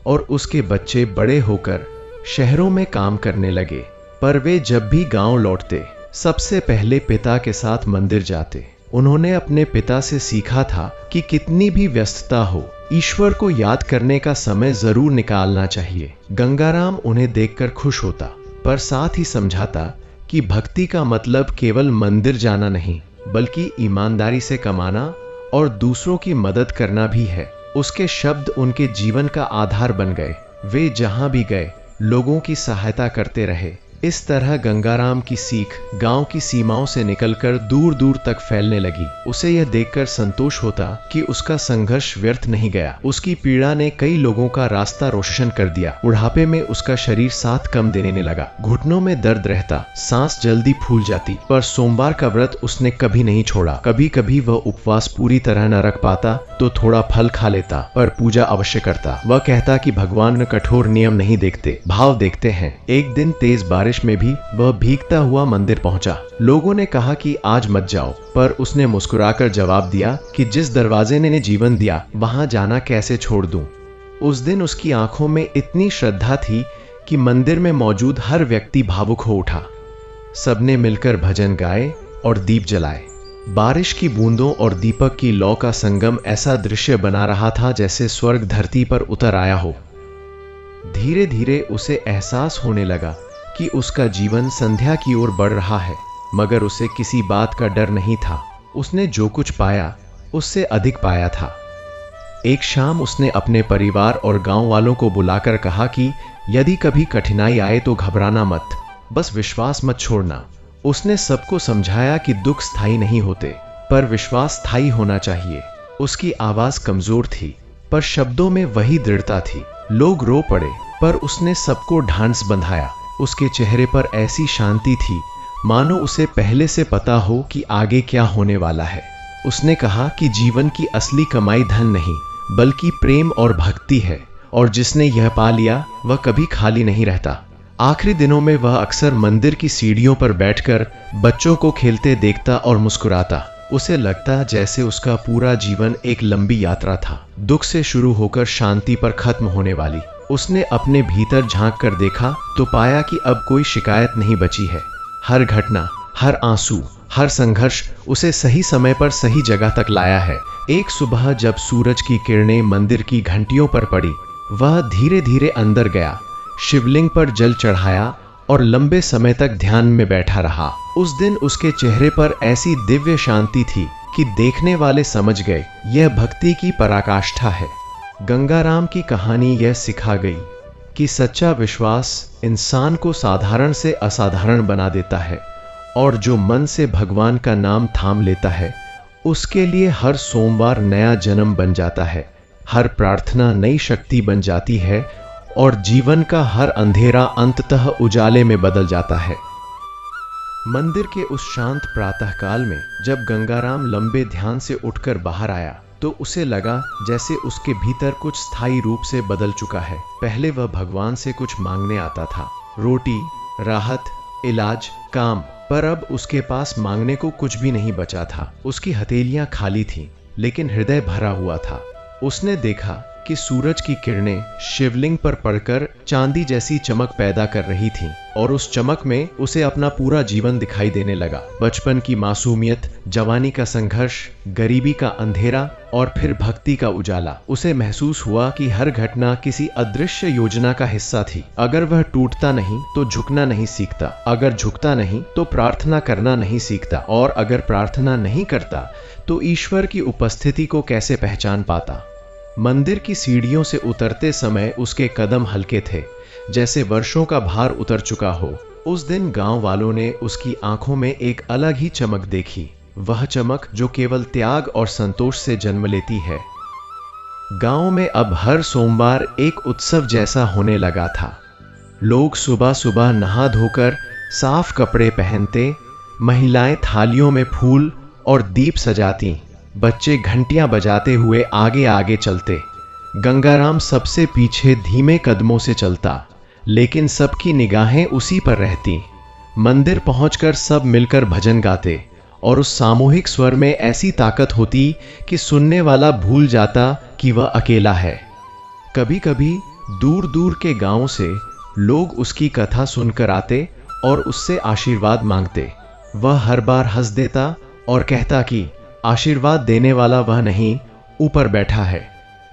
और उसके बच्चे बड़े होकर शहरों में काम करने लगे, पर वे जब भी गांव लौटते सबसे पहले पिता के साथ मंदिर जाते। उन्होंने अपने पिता से सीखा था कि कितनी भी व्यस्तता हो, ईश्वर को याद करने का समय जरूर निकालना चाहिए। गंगाराम उन्हें देखकर खुश होता, पर साथ ही समझाता कि भक्ति का मतलब केवल मंदिर जाना नहीं, बल्कि ईमानदारी से कमाना और दूसरों की मदद करना भी है। उसके शब्द उनके जीवन का आधार बन गए। वे जहां भी गए लोगों की सहायता करते रहे। इस तरह गंगाराम की सीख गांव की सीमाओं से निकलकर दूर दूर तक फैलने लगी। उसे यह देखकर संतोष होता कि उसका संघर्ष व्यर्थ नहीं गया। उसकी पीड़ा ने कई लोगों का रास्ता रोशन कर दिया। बुढ़ापे में उसका शरीर साथ कम देने लगा, घुटनों में दर्द रहता, सांस जल्दी फूल जाती, पर सोमवार का व्रत उसने कभी नहीं छोड़ा। कभी कभी वह उपवास पूरी तरह न रख पाता तो थोड़ा फल खा लेता, पर पूजा अवश्य करता। वह कहता कि भगवान कठोर नियम नहीं देखते, भाव देखते हैं। एक दिन तेज बारिश में भी वह भीगता हुआ मंदिर पहुंचा। लोगों ने कहा कि आज मत जाओ, पर उसने मुस्कुराकर जवाब दिया कि जिस दरवाजे ने जीवन दिया वहां जाना कैसे छोड़ दूं। उस दिन उसकी आंखों में इतनी श्रद्धा थी कि मंदिर में मौजूद हर व्यक्ति भावुक हो उठा। सबने मिलकर भजन गाए और दीप जलाए। बारिश की बूंदों और दीपक की लौ का संगम ऐसा दृश्य बना रहा था जैसे स्वर्ग धरती पर उतर आया हो। धीरे धीरे उसे एहसास होने लगा कि उसका जीवन संध्या की ओर बढ़ रहा है, मगर उसे किसी बात का डर नहीं था। उसने जो कुछ पाया उससे अधिक पाया था। एक शाम उसने अपने परिवार और गांव वालों को बुलाकर कहा कि यदि कभी कठिनाई आए तो घबराना मत, बस विश्वास मत छोड़ना। उसने सबको समझाया कि दुख स्थायी नहीं होते, पर विश्वास स्थायी होना चाहिए। उसकी आवाज कमजोर थी, पर शब्दों में वही दृढ़ता थी। लोग रो पड़े, पर उसने सबको ढांढस बंधाया। उसके चेहरे पर ऐसी शांति थी मानो उसे पहले से पता हो कि आगे क्या होने वाला है। उसने कहा कि जीवन की असली कमाई धन नहीं, बल्कि प्रेम और भक्ति है, और जिसने यह पा लिया वह कभी खाली नहीं रहता। आखिरी दिनों में वह अक्सर मंदिर की सीढ़ियों पर बैठकर बच्चों को खेलते देखता और मुस्कुराता। उसे लगता जैसे उसका पूरा जीवन एक लंबी यात्रा था, दुख से शुरू होकर शांति पर खत्म होने वाली। उसने अपने भीतर झांक कर देखा तो पाया कि अब कोई शिकायत नहीं बची है। हर घटना, हर आंसू, हर संघर्ष उसे सही समय पर सही जगह तक लाया है। एक सुबह जब सूरज की किरणें मंदिर की घंटियों पर पड़ी, वह धीरे धीरे अंदर गया, शिवलिंग पर जल चढ़ाया और लंबे समय तक ध्यान में बैठा रहा। उस दिन उसके चेहरे पर ऐसी दिव्य शांति थी कि देखने वाले समझ गए यह भक्ति की पराकाष्ठा है। गंगाराम की कहानी यह सिखा गई कि सच्चा विश्वास इंसान को साधारण से असाधारण बना देता है, और जो मन से भगवान का नाम थाम लेता है उसके लिए हर सोमवार नया जन्म बन जाता है, हर प्रार्थना नई शक्ति बन जाती है, और जीवन का हर अंधेरा अंततः उजाले में बदल जाता है। मंदिर के उस शांत प्रातःकाल में जब गंगाराम लंबे ध्यान से उठकर बाहर आया तो उसे लगा जैसे उसके भीतर कुछ स्थायी रूप से बदल चुका है। पहले वह भगवान से कुछ मांगने आता था, रोटी, राहत, इलाज, काम, पर अब उसके पास मांगने को कुछ भी नहीं बचा था। उसकी हथेलियां खाली थीं, लेकिन हृदय भरा हुआ था। उसने देखा कि सूरज की किरणें शिवलिंग पर पड़कर चांदी जैसी चमक पैदा कर रही थीं, और उस चमक में उसे अपना पूरा जीवन दिखाई देने लगा। बचपन की मासूमियत, जवानी का संघर्ष, गरीबी का अंधेरा और फिर भक्ति का उजाला। उसे महसूस हुआ कि हर घटना किसी अदृश्य योजना का हिस्सा थी। अगर वह टूटता नहीं तो झुकना नहीं सीखता, अगर झुकता नहीं तो प्रार्थना करना नहीं सीखता, और अगर प्रार्थना नहीं करता तो ईश्वर की उपस्थिति को कैसे पहचान पाता। मंदिर की सीढ़ियों से उतरते समय उसके कदम हल्के थे, जैसे वर्षों का भार उतर चुका हो। उस दिन गांव वालों ने उसकी आंखों में एक अलग ही चमक देखी, वह चमक जो केवल त्याग और संतोष से जन्म लेती है। गांव में अब हर सोमवार एक उत्सव जैसा होने लगा था। लोग सुबह सुबह नहा धोकर साफ कपड़े पहनते, महिलाएं थालियों में फूल और दीप सजाती, बच्चे घंटियां बजाते हुए आगे आगे चलते। गंगाराम सबसे पीछे धीमे कदमों से चलता, लेकिन सबकी निगाहें उसी पर रहती। मंदिर पहुंचकर सब मिलकर भजन गाते, और उस सामूहिक स्वर में ऐसी ताकत होती कि सुनने वाला भूल जाता कि वह अकेला है। कभी कभी दूर दूर के गांवों से लोग उसकी कथा सुनकर आते और उससे आशीर्वाद मांगते। वह हर बार हंस देता और कहता कि आशीर्वाद देने वाला वह नहीं, ऊपर बैठा है।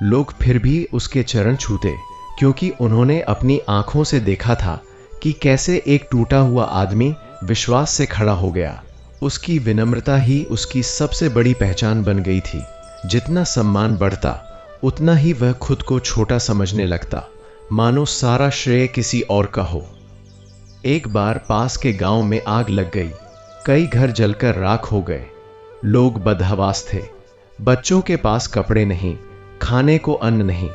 लोग फिर भी उसके चरण छूते, क्योंकि उन्होंने अपनी आंखों से देखा था कि कैसे एक टूटा हुआ आदमी विश्वास से खड़ा हो गया। उसकी विनम्रता ही उसकी सबसे बड़ी पहचान बन गई थी। जितना सम्मान बढ़ता उतना ही वह खुद को छोटा समझने लगता, मानो सारा श्रेय किसी और का हो। एक बार पास के गांव में आग लग गई, कई घर जलकर राख हो गए। लोग बदहवास थे, बच्चों के पास कपड़े नहीं, खाने को अन्न नहीं।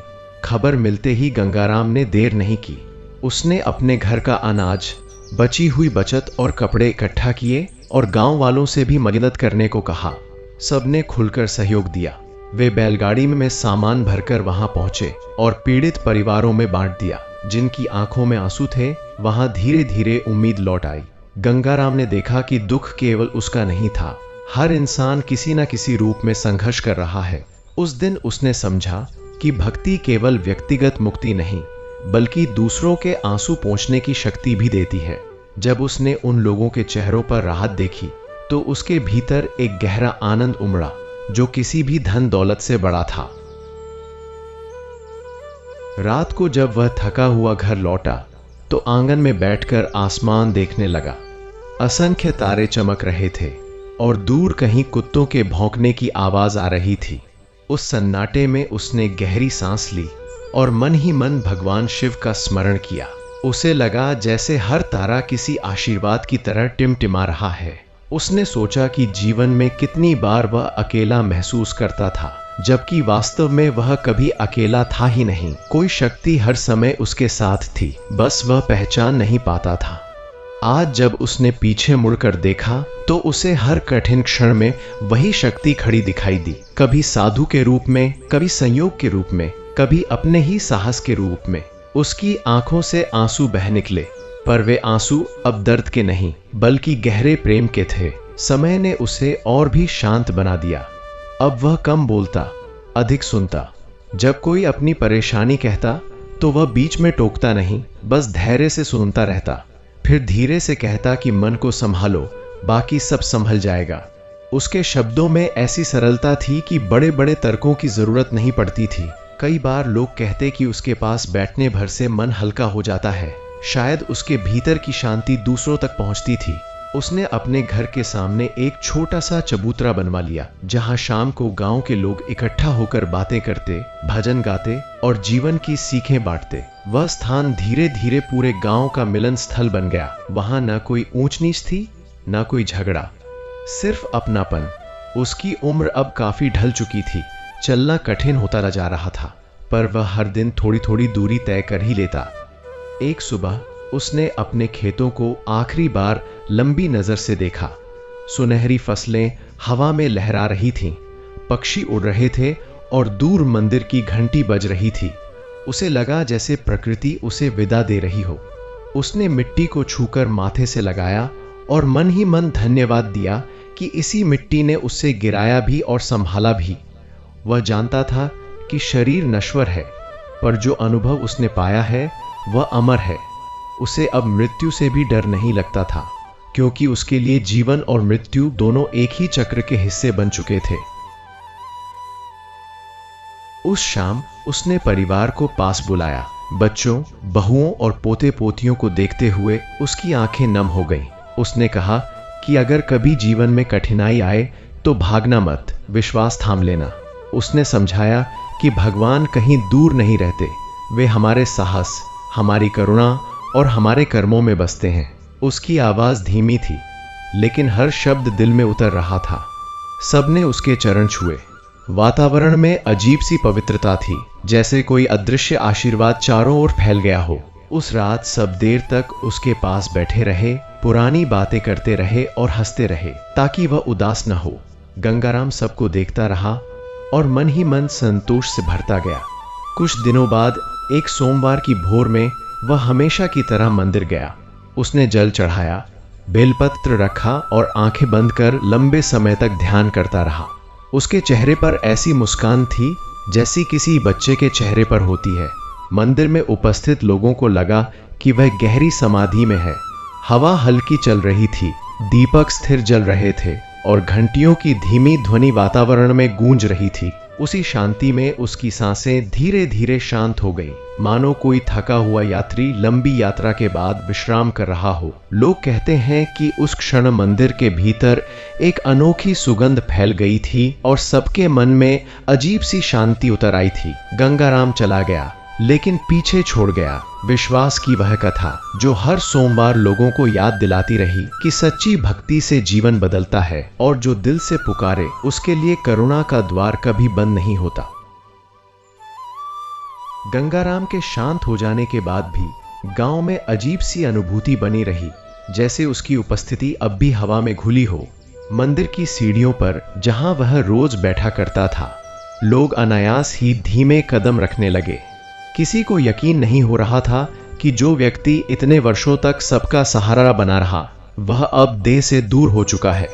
खबर मिलते ही गंगाराम ने देर नहीं की। उसने अपने घर का अनाज, बची हुई बचत और कपड़े इकट्ठा किए और गांव वालों से भी मदद करने को कहा। सबने खुलकर सहयोग दिया। वे बैलगाड़ी में सामान भरकर वहां पहुंचे और पीड़ित परिवारों में बांट दिया। जिनकी आंखों में आंसू थे, वहां धीरे धीरे उम्मीद लौट आई। गंगाराम ने देखा कि दुख केवल उसका नहीं था, हर इंसान किसी न किसी रूप में संघर्ष कर रहा है। उस दिन उसने समझा कि भक्ति केवल व्यक्तिगत मुक्ति नहीं, बल्कि दूसरों के आंसू पोंछने की शक्ति भी देती है। जब उसने उन लोगों के चेहरों पर राहत देखी तो उसके भीतर एक गहरा आनंद उमड़ा, जो किसी भी धन दौलत से बड़ा था। रात को जब वह थका हुआ घर लौटा तो आंगन में बैठकर आसमान देखने लगा। असंख्य तारे चमक रहे थे और दूर कहीं कुत्तों के भौंकने की आवाज आ रही थी। उस सन्नाटे में उसने गहरी सांस ली और मन ही मन भगवान शिव का स्मरण किया। उसे लगा जैसे हर तारा किसी आशीर्वाद की तरह टिमटिमा रहा है। उसने सोचा कि जीवन में कितनी बार वह अकेला महसूस करता था, जबकि वास्तव में वह कभी अकेला था ही नहीं। कोई शक्ति हर समय उसके साथ थी, बस वह पहचान नहीं पाता था। आज जब उसने पीछे मुड़कर देखा तो उसे हर कठिन क्षण में वही शक्ति खड़ी दिखाई दी, कभी साधु के रूप में, कभी संयोग के रूप में, कभी अपने ही साहस के रूप में। उसकी आंखों से आंसू बह निकले, पर वे आंसू अब दर्द के नहीं बल्कि गहरे प्रेम के थे। समय ने उसे और भी शांत बना दिया। अब वह कम बोलता, अधिक सुनता। जब कोई अपनी परेशानी कहता तो वह बीच में टोकता नहीं, बस धैर्य से सुनता रहता। फिर धीरे से कहता कि मन को संभालो, बाकी सब संभल जाएगा। उसके शब्दों में ऐसी सरलता थी कि बड़े बड़े तर्कों की जरूरत नहीं पड़ती थी। कई बार लोग कहते कि उसके पास बैठने भर से मन हल्का हो जाता है। शायद उसके भीतर की शांति दूसरों तक पहुंचती थी। उसने अपने घर के सामने एक छोटा सा चबूतरा बनवा लिया, जहां शाम को गांव के लोग इकट्ठा होकर बातें करते, भजन गाते और जीवन की सीखें बांटते। वह स्थान धीरे धीरे पूरे गांव का मिलन स्थल बन गया। वहां न कोई ऊंच नीच थी, न कोई झगड़ा, सिर्फ अपनापन। उसकी उम्र अब काफी ढल चुकी थी, चलना कठिन होता जा रहा था, पर वह हर दिन थोड़ी थोड़ी दूरी तय कर ही लेता। एक सुबह उसने अपने खेतों को आखिरी बार लंबी नजर से देखा। सुनहरी फसलें हवा में लहरा रही थीं, पक्षी उड़ रहे थे और दूर मंदिर की घंटी बज रही थी। उसे लगा जैसे प्रकृति उसे विदा दे रही हो। उसने मिट्टी को छूकर माथे से लगाया और मन ही मन धन्यवाद दिया कि इसी मिट्टी ने उससे गिराया भी और संभाला भी। वह जानता था कि शरीर नश्वर है, पर जो अनुभव उसने पाया है वह अमर है। उसे अब मृत्यु से भी डर नहीं लगता था, क्योंकि उसके लिए जीवन और मृत्यु दोनों एक ही चक्र के हिस्से बन चुके थे। उस शाम उसने परिवार को पास बुलाया। बच्चों, बहुओं और पोते पोतियों को देखते हुए उसकी आंखें नम हो गईं। उसने कहा कि अगर कभी जीवन में कठिनाई आए तो भागना मत, विश्वास थाम लेना। उसने समझाया कि भगवान कहीं दूर नहीं रहते, वे हमारे साहस, हमारी करुणा और हमारे कर्मों में बसते हैं। उसकी आवाज धीमी थी, लेकिन हर शब्द दिल में उतर रहा था। सबने उसके चरण छुए। वातावरण में अजीब सी पवित्रता थी, जैसे कोई अदृश्य आशीर्वाद चारों ओर फैल गया हो। उस रात सब देर तक उसके पास बैठे रहे, पुरानी बातें करते रहे और हंसते रहे, ताकि वह उदास न हो। गंगाराम सबको देखता रहा और मन ही मन संतोष से भरता गया। कुछ दिनों बाद एक सोमवार की भोर में वह हमेशा की तरह मंदिर गया। उसने जल चढ़ाया, बेलपत्र रखा और आंखें बंद कर लंबे समय तक ध्यान करता रहा। उसके चेहरे पर ऐसी मुस्कान थी जैसी किसी बच्चे के चेहरे पर होती है। मंदिर में उपस्थित लोगों को लगा कि वह गहरी समाधि में है। हवा हल्की चल रही थी, दीपक स्थिर जल रहे थे और घंटियों की धीमी ध्वनि वातावरण में गूंज रही थी। उसी शांति में उसकी सांसें धीरे धीरे शांत हो गई, मानो कोई थका हुआ यात्री लंबी यात्रा के बाद विश्राम कर रहा हो। लोग कहते हैं कि उस क्षण मंदिर के भीतर एक अनोखी सुगंध फैल गई थी और सबके मन में अजीब सी शांति उतर आई थी। गंगाराम चला गया, लेकिन पीछे छोड़ गया विश्वास की वह कथा जो हर सोमवार लोगों को याद दिलाती रही कि सच्ची भक्ति से जीवन बदलता है और जो दिल से पुकारे उसके लिए करुणा का द्वार कभी बंद नहीं होता। गंगाराम के शांत हो जाने के बाद भी गांव में अजीब सी अनुभूति बनी रही, जैसे उसकी उपस्थिति अब भी हवा में घुली हो। मंदिर की सीढ़ियों पर जहां वह रोज बैठा करता था, लोग अनायास ही धीमे कदम रखने लगे। किसी को यकीन नहीं हो रहा था कि जो व्यक्ति इतने वर्षों तक सबका सहारा बना रहा, वह अब देह से दूर हो चुका है।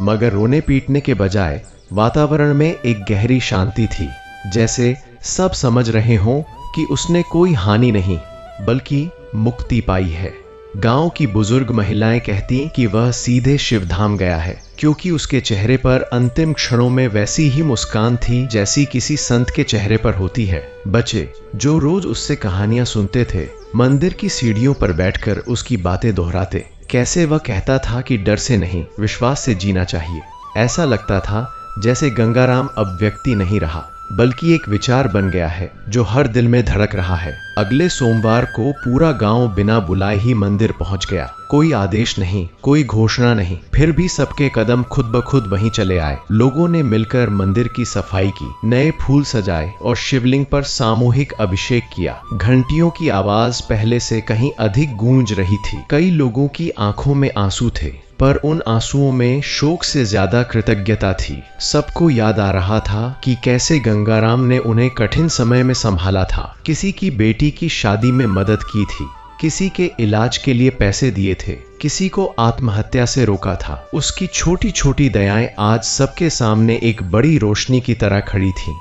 मगर रोने पीटने के बजाय वातावरण में एक गहरी शांति थी, जैसे सब समझ रहे हों कि उसने कोई हानि नहीं बल्कि मुक्ति पाई है। गांव की बुजुर्ग महिलाएं कहती कि वह सीधे शिवधाम गया है, क्योंकि उसके चेहरे पर अंतिम क्षणों में वैसी ही मुस्कान थी जैसी किसी संत के चेहरे पर होती है। बच्चे जो रोज उससे कहानियां सुनते थे, मंदिर की सीढ़ियों पर बैठकर उसकी बातें दोहराते। कैसे वह कहता था कि डर से नहीं, विश्वास से जीना चाहिए। ऐसा लगता था जैसे गंगाराम अब व्यक्ति नहीं रहा, बल्कि एक विचार बन गया है जो हर दिल में धड़क रहा है। अगले सोमवार को पूरा गांव बिना बुलाए ही मंदिर पहुंच गया। कोई आदेश नहीं, कोई घोषणा नहीं, फिर भी सबके कदम खुद ब खुद वहीं चले आए। लोगों ने मिलकर मंदिर की सफाई की, नए फूल सजाए और शिवलिंग पर सामूहिक अभिषेक किया। घंटियों की आवाज पहले से कहीं अधिक गूंज रही थी। कई लोगों की आंखों में आंसू थे, पर उन आंसुओं में शोक से ज्यादा कृतज्ञता थी। सबको याद आ रहा था कि कैसे गंगाराम ने उन्हें कठिन समय में संभाला था। किसी की बेटी की शादी में मदद की थी, किसी के इलाज के लिए पैसे दिए थे, किसी को आत्महत्या से रोका था। उसकी छोटी छोटी दयाएं आज सबके सामने एक बड़ी रोशनी की तरह खड़ी थीं।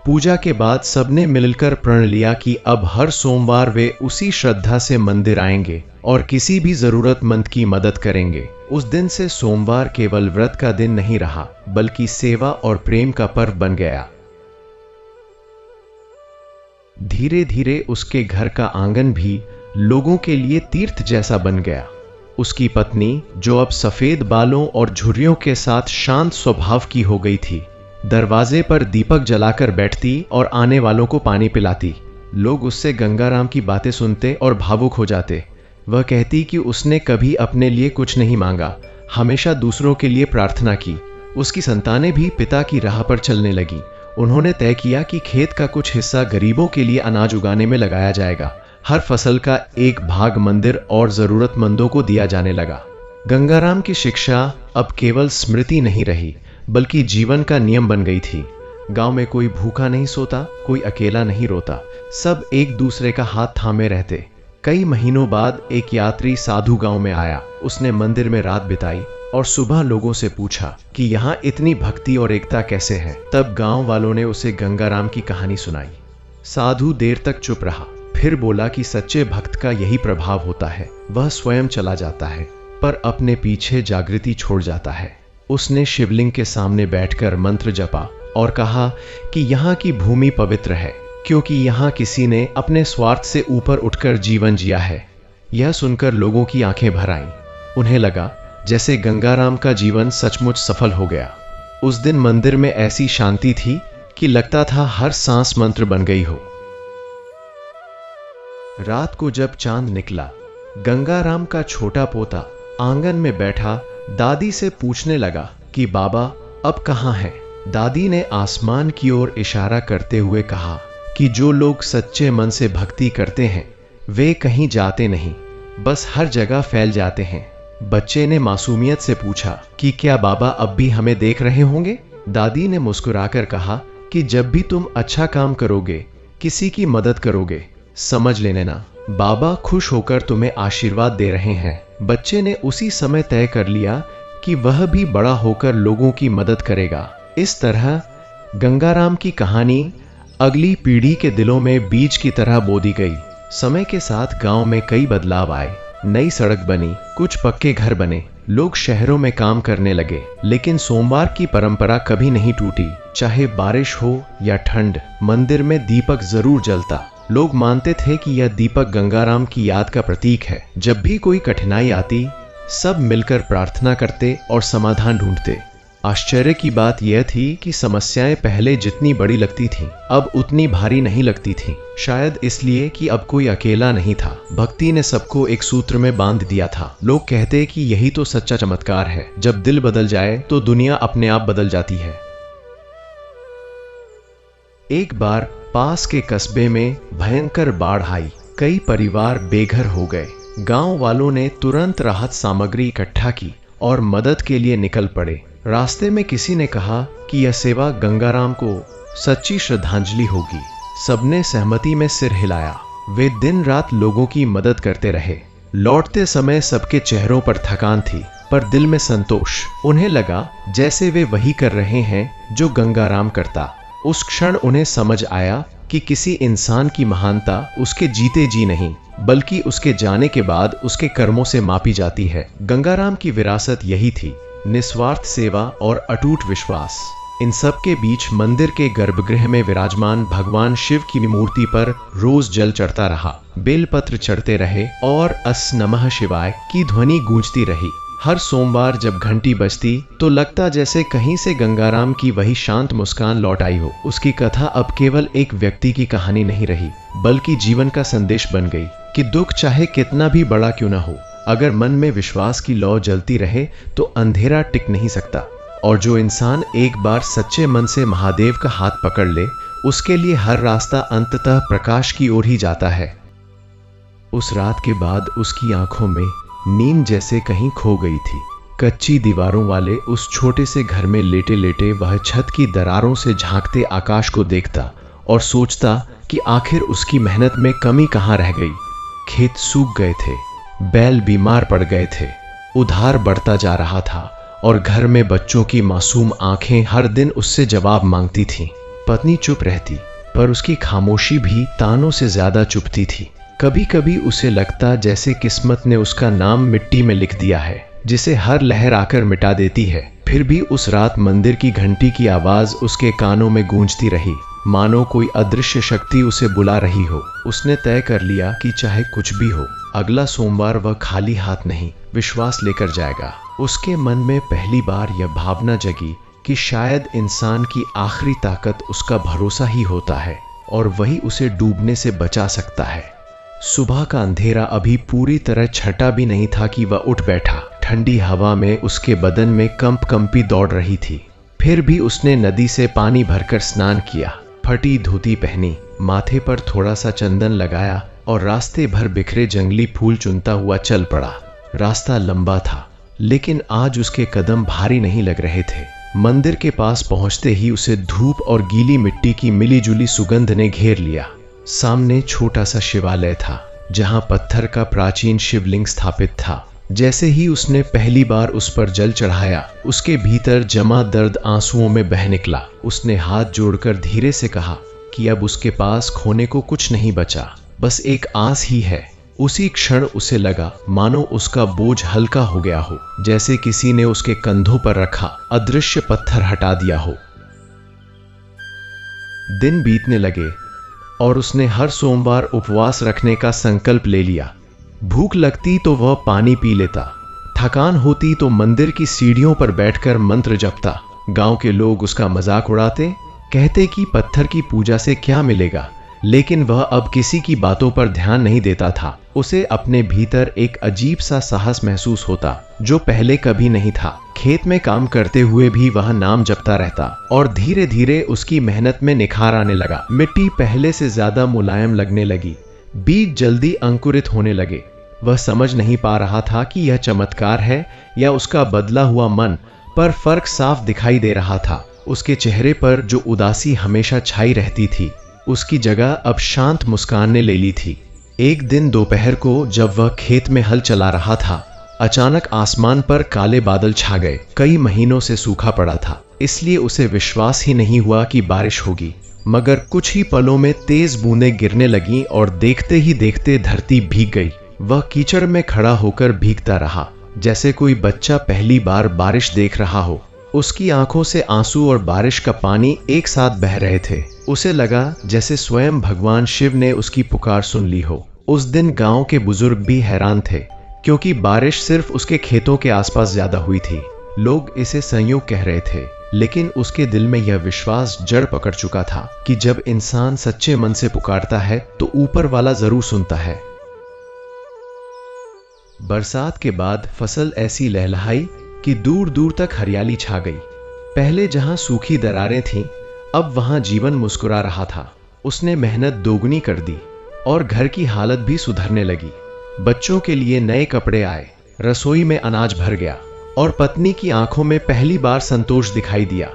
पूजा के बाद सबने मिलकर प्रण लिया कि अब हर सोमवार वे उसी श्रद्धा से मंदिर आएंगे और किसी भी जरूरतमंद की मदद करेंगे। उस दिन से सोमवार केवल व्रत का दिन नहीं रहा, बल्कि सेवा और प्रेम का पर्व बन गया। धीरे धीरे उसके घर का आंगन भी लोगों के लिए तीर्थ जैसा बन गया। उसकी पत्नी, जो अब सफेद बालों और झुर्रियों के साथ शांत स्वभाव की हो गई थी, दरवाजे पर दीपक जलाकर बैठती और आने वालों को पानी पिलाती। लोग उससे गंगाराम की बातें सुनते और भावुक हो जाते। वह कहती कि उसने कभी अपने लिए कुछ नहीं मांगा, हमेशा दूसरों के लिए प्रार्थना की। उसकी संतानें भी पिता की राह पर चलने लगी। उन्होंने तय किया कि खेत का कुछ हिस्सा गरीबों के लिए अनाज उगाने में लगाया जाएगा। हर फसल का एक भाग मंदिर और जरूरतमंदों को दिया जाने लगा। गंगाराम की शिक्षा अब केवल स्मृति नहीं रही, बल्कि जीवन का नियम बन गई थी। गांव में कोई भूखा नहीं सोता, कोई अकेला नहीं रोता, सब एक दूसरे का हाथ थामे रहते। कई महीनों बाद एक यात्री साधु गांव में आया। उसने मंदिर में रात बिताई और सुबह लोगों से पूछा कि यहाँ इतनी भक्ति और एकता कैसे है। तब गांव वालों ने उसे गंगाराम की कहानी सुनाई। साधु देर तक चुप रहा, फिर बोला कि सच्चे भक्त का यही प्रभाव होता है, वह स्वयं चला जाता है पर अपने पीछे जागृति छोड़ जाता है। उसने शिवलिंग के सामने बैठकर मंत्र जपा और कहा कि यहाँ की भूमि पवित्र है, क्योंकि यहाँ किसी ने अपने स्वार्थ से ऊपर उठकर जीवन जिया है। यह सुनकर लोगों की आंखें भर आईं। उन्हें लगा जैसे गंगाराम का जीवन सचमुच सफल हो गया। उस दिन मंदिर में ऐसी शांति थी कि लगता था हर सांस मंत्र बन गई हो। रात को जब चांद निकला, गंगाराम का छोटा पोता आंगन में बैठा दादी से पूछने लगा कि बाबा अब कहाँ हैं? दादी ने आसमान की ओर इशारा करते हुए कहा कि जो लोग सच्चे मन से भक्ति करते हैं वे कहीं जाते नहीं, बस हर जगह फैल जाते हैं। बच्चे ने मासूमियत से पूछा कि क्या बाबा अब भी हमें देख रहे होंगे? दादी ने मुस्कुराकर कहा कि जब भी तुम अच्छा काम करोगे, किसी की मदद करोगे, समझ लेने ना, बाबा खुश होकर तुम्हें आशीर्वाद दे रहे हैं। बच्चे ने उसी समय तय कर लिया कि वह भी बड़ा होकर लोगों की मदद करेगा। इस तरह गंगाराम की कहानी अगली पीढ़ी के दिलों में बीज की तरह बो दी गई। समय के साथ गांव में कई बदलाव आए। नई सड़क बनी, कुछ पक्के घर बने, लोग शहरों में काम करने लगे, लेकिन सोमवार की परंपरा कभी नहीं टूटी। चाहे बारिश हो या ठंड, मंदिर में दीपक जरूर जलता। लोग मानते थे कि यह दीपक गंगाराम की याद का प्रतीक है। जब भी कोई कठिनाई आती, सब मिलकर प्रार्थना करते और समाधान ढूंढते। आश्चर्य की बात यह थी कि समस्याएं पहले जितनी बड़ी लगती थीं, अब उतनी भारी नहीं लगती थीं। शायद इसलिए कि अब कोई अकेला नहीं था। भक्ति ने सबको एक सूत्र में बांध दिया था। लोग कहते कि यही तो सच्चा चमत्कार है, जब दिल बदल जाए तो दुनिया अपने आप बदल जाती है। एक बार पास के कस्बे में भयंकर बाढ़ आई। कई परिवार बेघर हो गए। गांव वालों ने तुरंत राहत सामग्री इकट्ठा की और मदद के लिए निकल पड़े। रास्ते में किसी ने कहा कि यह सेवा गंगाराम को सच्ची श्रद्धांजलि होगी। सबने सहमति में सिर हिलाया। वे दिन रात लोगों की मदद करते रहे। लौटते समय सबके चेहरों पर थकान थी, पर दिल में संतोष। उन्हें लगा जैसे वे वही कर रहे हैं जो गंगाराम करता। उस क्षण उन्हें समझ आया कि किसी इंसान की महानता उसके जीते जी नहीं, बल्कि उसके जाने के बाद उसके कर्मों से मापी जाती है। गंगाराम की विरासत यही थी, निस्वार्थ सेवा और अटूट विश्वास। इन सब के बीच मंदिर के गर्भगृह में विराजमान भगवान शिव की मूर्ति पर रोज जल चढ़ता रहा, बेलपत्र चढ़ते रहे और अस नमः शिवाय की ध्वनि गूंजती रही। हर सोमवार जब घंटी बजती तो लगता जैसे कहीं से गंगाराम की वही शांत मुस्कान लौट आई हो। उसकी कथा अब केवल एक व्यक्ति की कहानी नहीं रही, बल्कि जीवन का संदेश बन गई कि दुख चाहे कितना भी बड़ा क्यों ना हो, अगर मन में विश्वास की लौ जलती रहे तो अंधेरा टिक नहीं सकता। और जो इंसान एक बार सच्चे मन से महादेव का हाथ पकड़ ले, उसके लिए हर रास्ता अंततः प्रकाश की ओर ही जाता है। उस रात के बाद उसकी आंखों में नींद जैसे कहीं खो गई थी। कच्ची दीवारों वाले उस छोटे से घर में लेटे लेटे वह छत की दरारों से झांकते आकाश को देखता और सोचता कि आखिर उसकी मेहनत में कमी कहाँ रह गई। खेत सूख गए थे, बैल बीमार पड़ गए थे, उधार बढ़ता जा रहा था और घर में बच्चों की मासूम आंखें हर दिन उससे जवाब मांगती थीं। पत्नी चुप रहती, पर उसकी खामोशी भी तानों से ज्यादा चुभती थी। कभी कभी उसे लगता जैसे किस्मत ने उसका नाम मिट्टी में लिख दिया है, जिसे हर लहर आकर मिटा देती है। फिर भी उस रात मंदिर की घंटी की आवाज उसके कानों में गूंजती रही, मानो कोई अदृश्य शक्ति उसे बुला रही हो। उसने तय कर लिया कि चाहे कुछ भी हो, अगला सोमवार वह खाली हाथ नहीं, विश्वास लेकर जाएगा। उसके मन में पहली बार यह भावना जगी कि शायद इंसान की आखिरी ताकत उसका भरोसा ही होता है और वही उसे डूबने से बचा सकता है। सुबह का अंधेरा अभी पूरी तरह छटा भी नहीं था कि वह उठ बैठा। ठंडी हवा में उसके बदन में कंपी दौड़ रही थी। फिर भी उसने नदी से पानी भरकर स्नान किया, फटी धोती पहनी, माथे पर थोड़ा सा चंदन लगाया और रास्ते भर बिखरे जंगली फूल चुनता हुआ चल पड़ा। रास्ता लंबा था, लेकिन आज उसके कदम भारी नहीं लग रहे थे। मंदिर के पास पहुंचते ही उसे धूप और गीली मिट्टी की मिलीजुली सुगंध ने घेर लिया। सामने छोटा सा शिवालय था, जहां पत्थर का प्राचीन शिवलिंग स्थापित था। जैसे ही उसने पहली बार उस पर जल चढ़ाया, उसके भीतर जमा दर्द आंसुओं में बह निकला। उसने हाथ जोड़कर धीरे से कहा कि अब उसके पास खोने को कुछ नहीं बचा, बस एक आस ही है। उसी क्षण उसे लगा मानो उसका बोझ हल्का हो गया हो, जैसे किसी ने उसके कंधों पर रखा अदृश्य पत्थर हटा दिया हो। दिन बीतने लगे और उसने हर सोमवार उपवास रखने का संकल्प ले लिया। भूख लगती तो वह पानी पी लेता, थकान होती तो मंदिर की सीढ़ियों पर बैठकर मंत्र जपता। गांव के लोग उसका मजाक उड़ाते, कहते कि पत्थर की पूजा से क्या मिलेगा, लेकिन वह अब किसी की बातों पर ध्यान नहीं देता था। उसे अपने भीतर एक अजीब सा साहस महसूस होता, जो पहले कभी नहीं था। खेत में काम करते हुए भी वह नाम जपता रहता और धीरे धीरे उसकी मेहनत में निखार आने लगा। मिट्टी पहले से ज्यादा मुलायम लगने लगी, बीज जल्दी अंकुरित होने लगे। वह समझ नहीं पा रहा था कि यह चमत्कार है या उसका बदला हुआ मन, पर फर्क साफ दिखाई दे रहा था। उसके चेहरे पर जो उदासी हमेशा छाई रहती थी, उसकी जगह अब शांत मुस्कान ने ले ली थी। एक दिन दोपहर को जब वह खेत में हल चला रहा था, अचानक आसमान पर काले बादल छा गए। कई महीनों से सूखा पड़ा था, इसलिए उसे विश्वास ही नहीं हुआ कि बारिश होगी। मगर कुछ ही पलों में तेज बूंदें गिरने लगीं और देखते ही देखते धरती भीग गई। वह कीचड़ में खड़ा होकर भीगता रहा, जैसे कोई बच्चा पहली बार बारिश देख रहा हो। उसकी आंखों से आंसू और बारिश का पानी एक साथ बह रहे थे। उसे लगा जैसे स्वयं भगवान शिव ने उसकी पुकार सुन ली हो। उस दिन गांव के बुजुर्ग भी हैरान थे, क्योंकि बारिश सिर्फ उसके खेतों के आसपास ज्यादा हुई थी। लोग इसे संयोग कह रहे थे, लेकिन उसके दिल में यह विश्वास जड़ पकड़ चुका था कि जब इंसान सच्चे मन से पुकारता है तो ऊपर वाला जरूर सुनता है। बरसात के बाद फसल ऐसी लहलहाई कि दूर दूर तक हरियाली छा गई। पहले जहां सूखी दरारें थीं, अब वहां जीवन मुस्कुरा रहा था। उसने मेहनत दोगुनी कर दी और घर की हालत भी सुधरने लगी। बच्चों के लिए नए कपड़े आए, रसोई में अनाज भर गया और पत्नी की आंखों में पहली बार संतोष दिखाई दिया।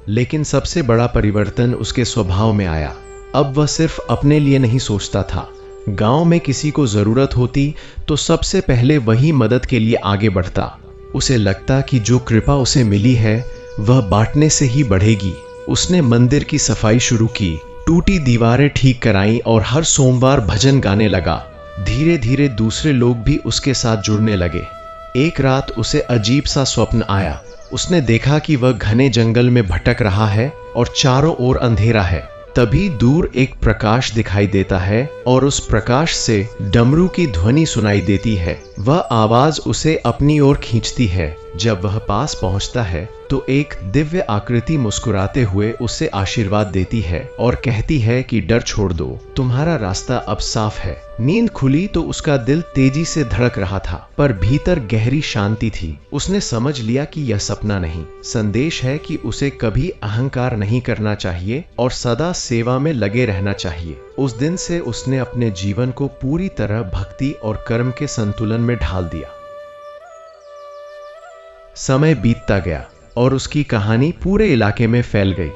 लेकिन सबसे बड़ा परिवर्तन उसके स्वभाव में आया। अब वह सिर्फ अपने लिए नहीं सोचता था। गांव में किसी को जरूरत होती तो सबसे पहले वही मदद के लिए आगे बढ़ता। उसे लगता कि जो कृपा उसे मिली है वह बांटने से ही बढ़ेगी। उसने मंदिर की सफाई शुरू की, टूटी दीवारें ठीक कराईं और हर सोमवार भजन गाने लगा। धीरे धीरे दूसरे लोग भी उसके साथ जुड़ने लगे। एक रात उसे अजीब सा स्वप्न आया। उसने देखा कि वह घने जंगल में भटक रहा है और चारों ओर अंधेरा है। तभी दूर एक प्रकाश दिखाई देता है और उस प्रकाश से डमरू की ध्वनि सुनाई देती है। वह आवाज उसे अपनी ओर खींचती है। जब वह पास पहुंचता है तो एक दिव्य आकृति मुस्कुराते हुए उसे आशीर्वाद देती है और कहती है कि डर छोड़ दो, तुम्हारा रास्ता अब साफ है। नींद खुली तो उसका दिल तेजी से धड़क रहा था, पर भीतर गहरी शांति थी। उसने समझ लिया कि यह सपना नहीं, संदेश है कि उसे कभी अहंकार नहीं करना चाहिए और सदा सेवा में लगे रहना चाहिए। उस दिन से उसने अपने जीवन को पूरी तरह भक्ति और कर्म के संतुलन में ढाल दिया। समय बीतता गया और उसकी कहानी पूरे इलाके में फैल गई।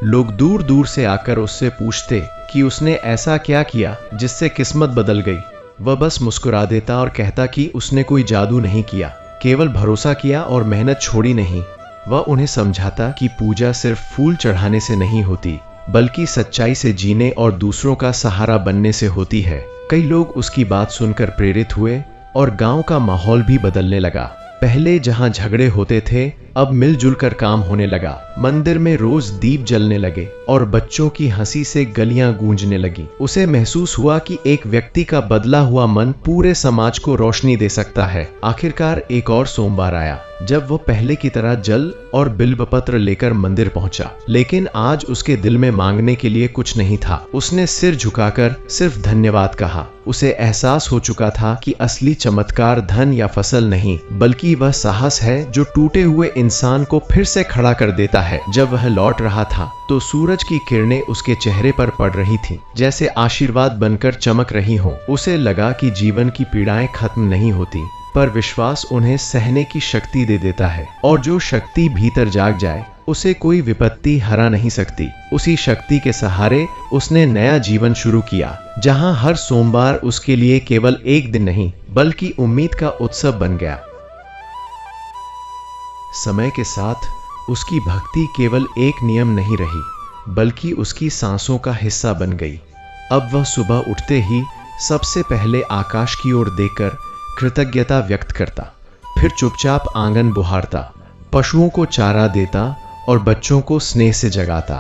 लोग दूर दूर से आकर उससे पूछते कि उसने ऐसा क्या किया जिससे किस्मत बदल गई। वह बस मुस्कुरा देता और कहता कि उसने कोई जादू नहीं किया, केवल भरोसा किया और मेहनत छोड़ी नहीं। वह उन्हें समझाता कि पूजा सिर्फ फूल चढ़ाने से नहीं होती, बल्कि सच्चाई से जीने और दूसरों का सहारा बनने से होती है। कई लोग उसकी बात सुनकर प्रेरित हुए और गांव का माहौल भी बदलने लगा। पहले जहां झगड़े होते थे, अब मिलजुल कर काम होने लगा। मंदिर में रोज दीप जलने लगे और बच्चों की हंसी से गलियां गूंजने लगी। उसे महसूस हुआ कि एक व्यक्ति का बदला हुआ मन पूरे समाज को रोशनी दे सकता है। आखिरकार एक और सोमवार आया जब वो पहले की तरह जल और बिल्वपत्र लेकर मंदिर पहुंचा, लेकिन आज उसके दिल में मांगने के लिए कुछ नहीं था। उसने सिर झुकाकर सिर्फ धन्यवाद कहा। उसे एहसास हो चुका था कि असली चमत्कार धन या फसल नहीं, बल्कि वह साहस है जो टूटे हुए इंसान को फिर से खड़ा कर देता है। जब वह लौट रहा था तो सूरज की किरणें उसके चेहरे पर पड़ रही थीं, जैसे आशीर्वाद बनकर चमक रही हों। उसे लगा कि जीवन की पीड़ाएं खत्म नहीं होती, पर विश्वास उन्हें सहने की शक्ति दे देता है, और जो शक्ति भीतर जाग जाए उसे कोई विपत्ति हरा नहीं सकती। उसी शक्ति के सहारे उसने नया जीवन शुरू किया, जहां हर सोमवार उसके लिए केवल एक दिन नहीं, बल्कि उम्मीद का उत्सव बन गया। समय के साथ उसकी भक्ति केवल एक नियम नहीं रही, बल्कि उसकी सांसों का हिस्सा बन गई। अब वह सुबह उठते ही सबसे पहले आकाश की ओर देखकर कृतज्ञता व्यक्त करता, फिर चुपचाप आंगन बुहारता, पशुओं को चारा देता और बच्चों को स्नेह से जगाता।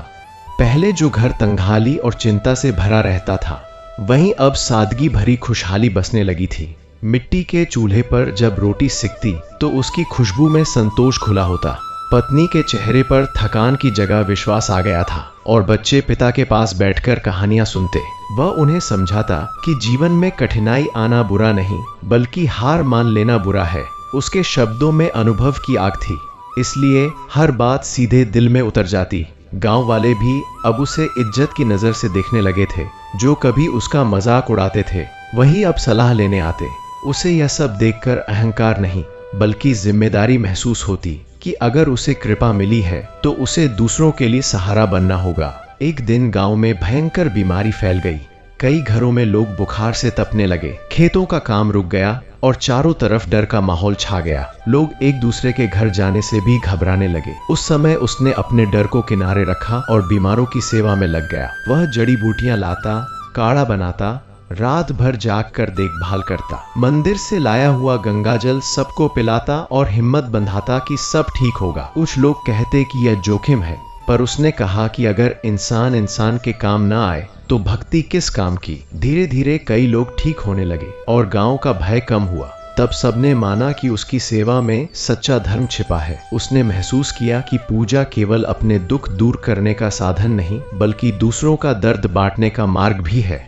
पहले जो घर तंगहाली और चिंता से भरा रहता था, वहीं अब सादगी भरी खुशहाली बसने लगी थी। मिट्टी के चूल्हे पर जब रोटी सिकती तो उसकी खुशबू में संतोष घुला होता। पत्नी के चेहरे पर थकान की जगह विश्वास आ गया था और बच्चे पिता के पास बैठकर कहानियां सुनते। वह उन्हें समझाता कि जीवन में कठिनाई आना बुरा नहीं, बल्कि हार मान लेना बुरा है। उसके शब्दों में अनुभव की आग थी, इसलिए हर बात सीधे दिल में उतर जाती। गांव वाले भी अब उसे इज्जत की नजर से देखने लगे थे। जो कभी उसका मजाक उड़ाते थे, वही अब सलाह लेने आते। उसे यह सब देखकर अहंकार नहीं, बल्कि जिम्मेदारी महसूस होती कि अगर उसे कृपा मिली है तो उसे दूसरों के लिए सहारा बनना होगा। एक दिन गांव में भयंकर बीमारी फैल गई। कई घरों में लोग बुखार से तपने लगे, खेतों का काम रुक गया और चारों तरफ डर का माहौल छा गया। लोग एक दूसरे के घर जाने से भी घबराने लगे। उस समय उसने अपने डर को किनारे रखा और बीमारों की सेवा में लग गया। वह जड़ी बूटियां लाता, काढ़ा बनाता, रात भर जाग कर देखभाल करता। मंदिर से लाया हुआ गंगा जल सबको पिलाता और हिम्मत बंधाता कि सब ठीक होगा। कुछ लोग कहते कि यह जोखिम है, पर उसने कहा कि अगर इंसान इंसान के काम ना आए तो भक्ति किस काम की। धीरे धीरे कई लोग ठीक होने लगे और गांव का भय कम हुआ। तब सबने माना कि उसकी सेवा में सच्चा धर्म छिपा है। उसने महसूस किया कि पूजा केवल अपने दुख दूर करने का साधन नहीं, बल्कि दूसरों का दर्द बांटने का मार्ग भी है।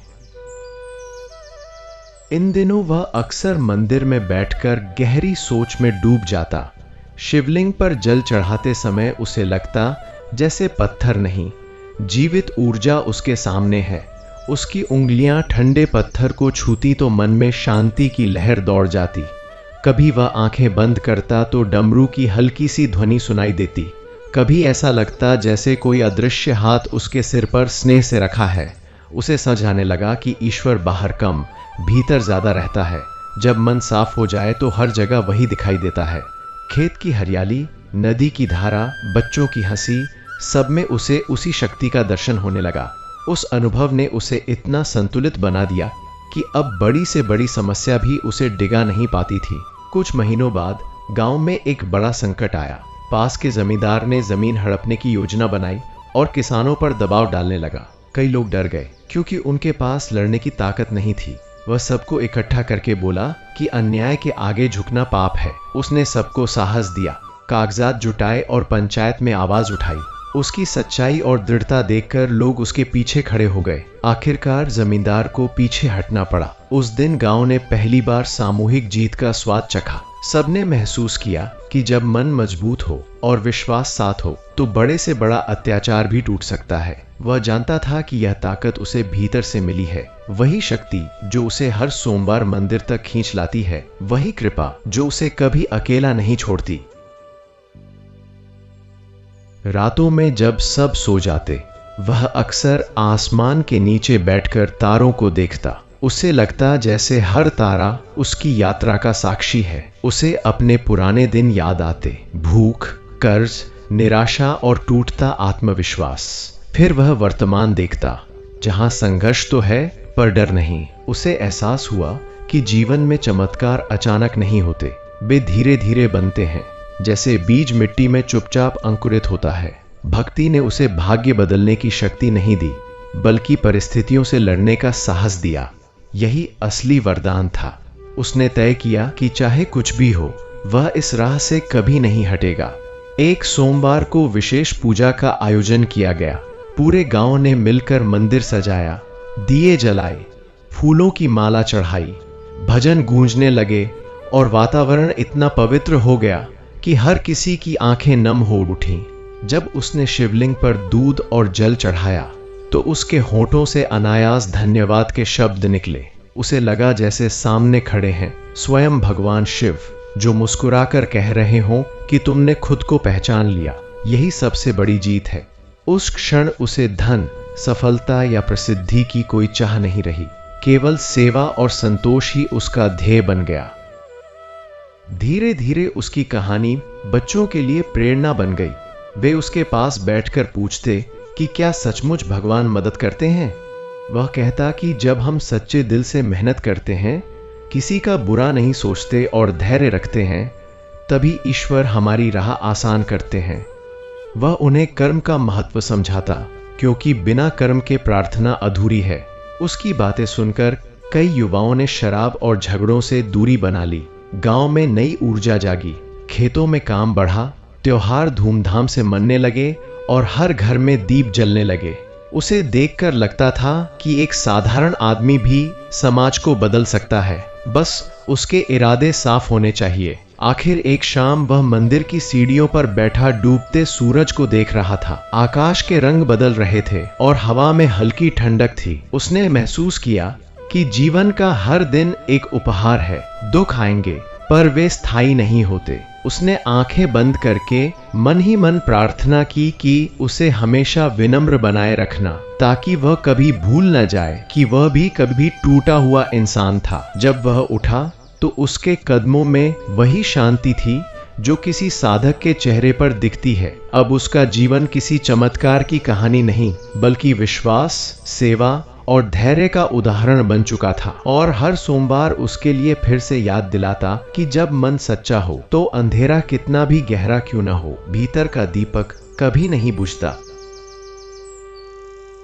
इन दिनों वह अक्सर मंदिर में बैठकर गहरी सोच में डूब जाता। शिवलिंग पर जल चढ़ाते समय उसे लगता जैसे पत्थर नहीं, जीवित ऊर्जा उसके सामने है। उसकी उंगलियां ठंडे पत्थर को छूती तो मन में शांति की लहर दौड़ जाती। कभी वह आंखें बंद करता तो डमरू की हल्की सी ध्वनि सुनाई देती। कभी ऐसा लगता जैसे कोई अदृश्य हाथ उसके सिर पर स्नेह से रखा है। उसे समझ आने लगा कि ईश्वर बाहर कम, भीतर ज्यादा रहता है। जब मन साफ हो जाए तो हर जगह वही दिखाई देता है। खेत की हरियाली, नदी की धारा, बच्चों की हंसी, सब में उसे उसी शक्ति का दर्शन होने लगा। उस अनुभव ने उसे इतना संतुलित बना दिया कि अब बड़ी से बड़ी समस्या भी उसे डिगा नहीं पाती थी। कुछ महीनों बाद गांव में एक बड़ा संकट आया। पास के जमींदार ने जमीन हड़पने की योजना बनाई और किसानों पर दबाव डालने लगा। कई लोग डर गए क्योंकि उनके पास लड़ने की ताकत नहीं थी। वह सबको इकट्ठा करके बोला कि अन्याय के आगे झुकना पाप है। उसने सबको साहस दिया, कागजात जुटाए और पंचायत में आवाज उठाई। उसकी सच्चाई और दृढ़ता देखकर लोग उसके पीछे खड़े हो गए। आखिरकार जमींदार को पीछे हटना पड़ा। उस दिन गांव ने पहली बार सामूहिक जीत का स्वाद चखा। सबने महसूस किया कि जब मन मजबूत हो और विश्वास साथ हो तो बड़े से बड़ा अत्याचार भी टूट सकता है। वह जानता था कि यह ताकत उसे भीतर से मिली है, वही शक्ति जो उसे हर सोमवार मंदिर तक खींच लाती है, वही कृपा जो उसे कभी अकेला नहीं छोड़ती। रातों में जब सब सो जाते, वह अक्सर आसमान के नीचे बैठकर तारों को देखता। उसे लगता जैसे हर तारा उसकी यात्रा का साक्षी है। उसे अपने पुराने दिन याद आते, भूख, कर्ज, निराशा और टूटता आत्मविश्वास। फिर वह वर्तमान देखता, जहां संघर्ष तो है पर डर नहीं। उसे एहसास हुआ कि जीवन में चमत्कार अचानक नहीं होते, वे धीरे धीरे बनते हैं, जैसे बीज मिट्टी में चुपचाप अंकुरित होता है। भक्ति ने उसे भाग्य बदलने की शक्ति नहीं दी, बल्कि परिस्थितियों से लड़ने का साहस दिया। यही असली वरदान था। उसने तय किया कि चाहे कुछ भी हो, वह इस राह से कभी नहीं हटेगा। एक सोमवार को विशेष पूजा का आयोजन किया गया। पूरे गांव ने मिलकर मंदिर सजाया, दिए जलाए, फूलों की माला चढ़ाई, भजन गूंजने लगे और वातावरण इतना पवित्र हो गया कि हर किसी की आंखें नम हो उठीं। जब उसने शिवलिंग पर दूध और जल चढ़ाया तो उसके होठों से अनायास धन्यवाद के शब्द निकले। उसे लगा जैसे सामने खड़े हैं स्वयं भगवान शिव, जो मुस्कुराकर कह रहे हों कि तुमने खुद को पहचान लिया। यही सबसे बड़ी जीत है। उस क्षण उसे धन, सफलता या प्रसिद्धि की कोई चाह नहीं रही। केवल सेवा और संतोष ही उसका ध्येय बन गया। धीरे धीरे उसकी कहानी बच्चों के लिए प्रेरणा बन गई। वे उसके पास बैठकर पूछते कि क्या सचमुच भगवान मदद करते हैं। वह कहता कि जब हम सच्चे दिल से मेहनत करते हैं, किसी का बुरा नहीं सोचते और धैर्य रखते हैं, तभी ईश्वर हमारी राह आसान करते हैं। वह उन्हें कर्म का महत्व समझाता, क्योंकि बिना कर्म के प्रार्थना अधूरी है। उसकी बातें सुनकर कई युवाओं ने शराब और झगड़ों से दूरी बना ली। गांव में नई ऊर्जा जागी, खेतों में काम बढ़ा, त्योहार धूमधाम से मनने लगे और हर घर में दीप जलने लगे। उसे देखकर लगता था कि एक साधारण आदमी भी समाज को बदल सकता है, बस उसके इरादे साफ होने चाहिए। आखिर एक शाम वह मंदिर की सीढ़ियों पर बैठा डूबते सूरज को देख रहा था। आकाश के रंग बदल रहे थे और हवा में हल्की ठंडक थी। उसने महसूस किया कि जीवन का हर दिन एक उपहार है। दुख आएंगे पर वे स्थायी नहीं होते। उसने आंखें बंद करके मन ही मन प्रार्थना की कि उसे हमेशा विनम्र बनाए रखना, ताकि वह कभी भूल न जाए कि वह भी कभी टूटा हुआ इंसान था। जब वह उठा तो उसके कदमों में वही शांति थी जो किसी साधक के चेहरे पर दिखती है। अब उसका जीवन किसी चमत्कार की कहानी नहीं, बल्कि विश्वास, सेवा और धैर्य का उदाहरण बन चुका था। और हर सोमवार उसके लिए फिर से याद दिलाता कि जब मन सच्चा हो तो अंधेरा कितना भी गहरा क्यों न हो, भीतर का दीपक कभी नहीं बुझता।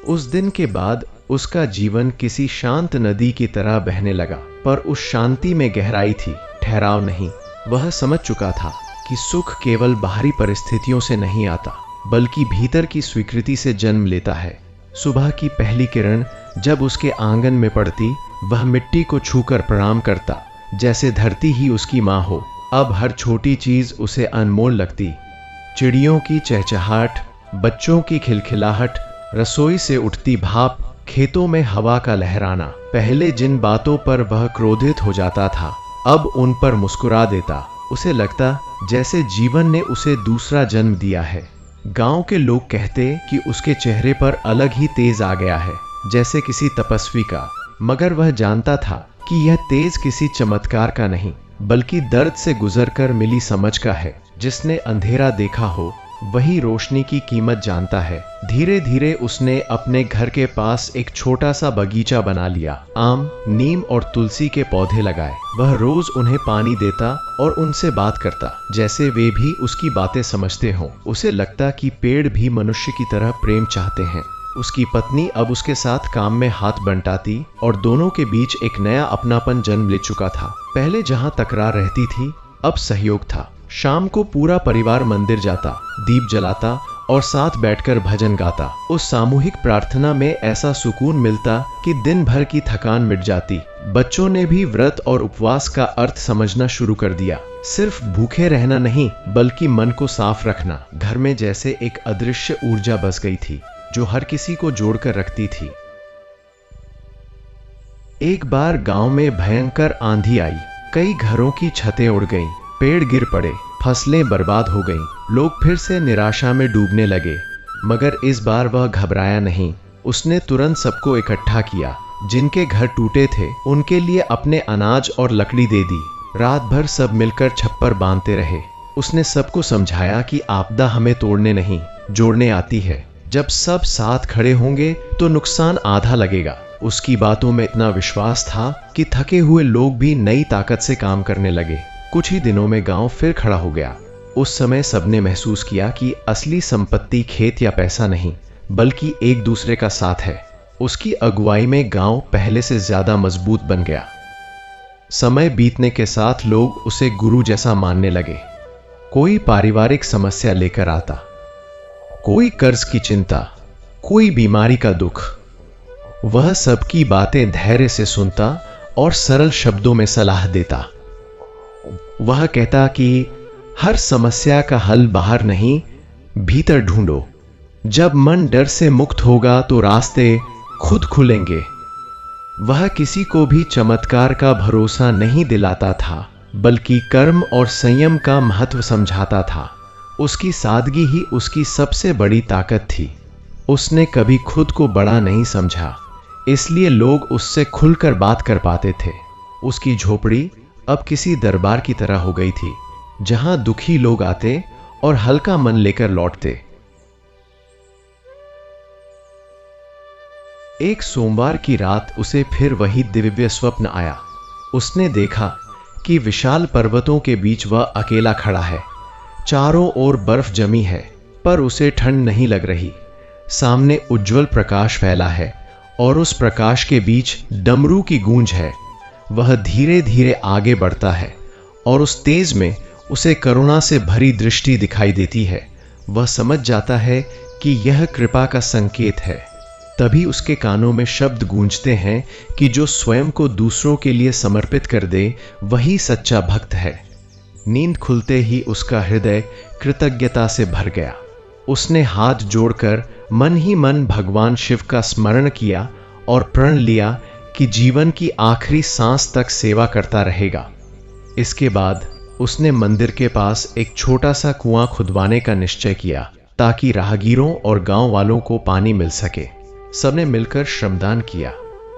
उस दिन के बाद उसका जीवन किसी शांत नदी की तरह बहने लगा, पर उस शांति में गहराई थी, ठहराव नहीं। वह समझ चुका था कि सुख केवल बाहरी परिस्थितियों से नहीं आता, बल्कि भीतर की स्वीकृति से जन्म लेता है। सुबह की पहली किरण जब उसके आंगन में पड़ती, वह मिट्टी को छूकर प्रणाम करता, जैसे धरती ही उसकी माँ हो। अब हर छोटी चीज उसे अनमोल लगती। चिड़ियों की चहचहाट, बच्चों की खिलखिलाहट, रसोई से उठती भाप, खेतों में हवा का लहराना। पहले जिन बातों पर वह क्रोधित हो जाता था, अब उन पर मुस्कुरा देता। उसे लगता जैसे जीवन ने उसे दूसरा जन्म दिया है। गांव के लोग कहते कि उसके चेहरे पर अलग ही तेज आ गया है, जैसे किसी तपस्वी का। मगर वह जानता था कि यह तेज किसी चमत्कार का नहीं, बल्कि दर्द से गुजरकर मिली समझ का है। जिसने अंधेरा देखा हो वही रोशनी की कीमत जानता है। धीरे धीरे उसने अपने घर के पास एक छोटा सा बगीचा बना लिया। आम, नीम और तुलसी के पौधे लगाए। वह रोज उन्हें पानी देता और उनसे बात करता, जैसे वे भी उसकी बातें समझते हों। उसे लगता कि पेड़ भी मनुष्य की तरह प्रेम चाहते हैं। उसकी पत्नी अब उसके साथ काम में हाथ बंटाती और दोनों के बीच एक नया अपनापन जन्म ले चुका था। पहले जहां तकरार रहती थी, अब सहयोग था। शाम को पूरा परिवार मंदिर जाता, दीप जलाता और साथ बैठकर भजन गाता। उस सामूहिक प्रार्थना में ऐसा सुकून मिलता कि दिन भर की थकान मिट जाती। बच्चों ने भी व्रत और उपवास का अर्थ समझना शुरू कर दिया। सिर्फ भूखे रहना नहीं, बल्कि मन को साफ रखना। घर में जैसे एक अदृश्य ऊर्जा बस गई थी, जो हर किसी को जोड़कर रखती थी। एक बार गांव में भयंकर आंधी आई। कई घरों की छतें उड़ गईं, पेड़ गिर पड़े, फसलें बर्बाद हो गईं। लोग फिर से निराशा में डूबने लगे, मगर इस बार वह घबराया नहीं। उसने तुरंत सबको इकट्ठा किया। जिनके घर टूटे थे, उनके लिए अपने अनाज और लकड़ी दे दी। रात भर सब मिलकर छप्पर बांधते रहे। उसने सबको समझाया कि आपदा हमें तोड़ने नहीं, जोड़ने आती है। जब सब साथ खड़े होंगे तो नुकसान आधा लगेगा। उसकी बातों में इतना विश्वास था कि थके हुए लोग भी नई ताकत से काम करने लगे। कुछ ही दिनों में गांव फिर खड़ा हो गया। उस समय सबने महसूस किया कि असली संपत्ति खेत या पैसा नहीं, बल्कि एक दूसरे का साथ है। उसकी अगुवाई में गांव पहले से ज्यादा मजबूत बन गया। समय बीतने के साथ लोग उसे गुरु जैसा मानने लगे। कोई पारिवारिक समस्या लेकर आता, कोई कर्ज की चिंता, कोई बीमारी का दुख। वह सबकी बातें धैर्य से सुनता और सरल शब्दों में सलाह देता। वह कहता कि हर समस्या का हल बाहर नहीं, भीतर ढूंढो। जब मन डर से मुक्त होगा तो रास्ते खुद खुलेंगे। वह किसी को भी चमत्कार का भरोसा नहीं दिलाता था, बल्कि कर्म और संयम का महत्व समझाता था। उसकी सादगी ही उसकी सबसे बड़ी ताकत थी। उसने कभी खुद को बड़ा नहीं समझा, इसलिए लोग उससे खुलकर बात कर पाते थे। उसकी झोपड़ी अब किसी दरबार की तरह हो गई थी, जहां दुखी लोग आते और हल्का मन लेकर लौटते। एक सोमवार की रात उसे फिर वही दिव्य स्वप्न आया। उसने देखा कि विशाल पर्वतों के बीच वह अकेला खड़ा है। चारों ओर बर्फ जमी है, पर उसे ठंड नहीं लग रही। सामने उज्जवल प्रकाश फैला है और उस प्रकाश के बीच डमरू की गूंज है। वह धीरे धीरे आगे बढ़ता है और उस तेज में उसे करुणा से भरी दृष्टि दिखाई देती है। वह समझ जाता है कि यह कृपा का संकेत है। तभी उसके कानों में शब्द गूंजते हैं कि जो स्वयं को दूसरों के लिए समर्पित कर दे, वही सच्चा भक्त है। नींद खुलते ही उसका हृदय कृतज्ञता से भर गया। उसने हाथ जोड़कर मन ही मन भगवान शिव का स्मरण किया और प्रण लिया कि जीवन की आखिरी सांस तक सेवा करता रहेगा। इसके बाद उसने मंदिर के पास एक छोटा सा कुआं खुदवाने का निश्चय किया, ताकि राहगीरों और गांव वालों को पानी मिल सके। सबने मिलकर श्रमदान किया।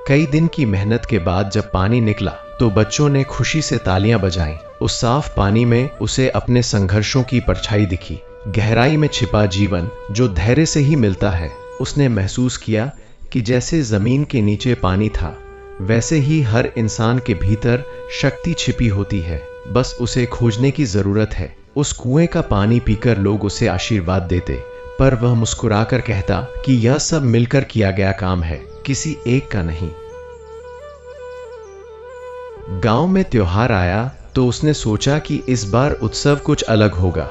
कई दिन की मेहनत के बाद जब पानी निकला तो बच्चों ने खुशी से तालियां बजाईं। उस साफ पानी में उसे अपने संघर्षों की परछाई दिखी। गहराई में छिपा जीवन जो धैर्य से ही मिलता है। उसने महसूस किया कि जैसे जमीन के नीचे पानी था, वैसे ही हर इंसान के भीतर शक्ति छिपी होती है। बस उसे खोजने की जरूरत है। उस कुएं का पानी पीकर लोग उसे आशीर्वाद देते, पर वह मुस्कुराकर कहता कि यह सब मिलकर किया गया काम है, किसी एक का नहीं। गांव में त्योहार आया तो उसने सोचा कि इस बार उत्सव कुछ अलग होगा।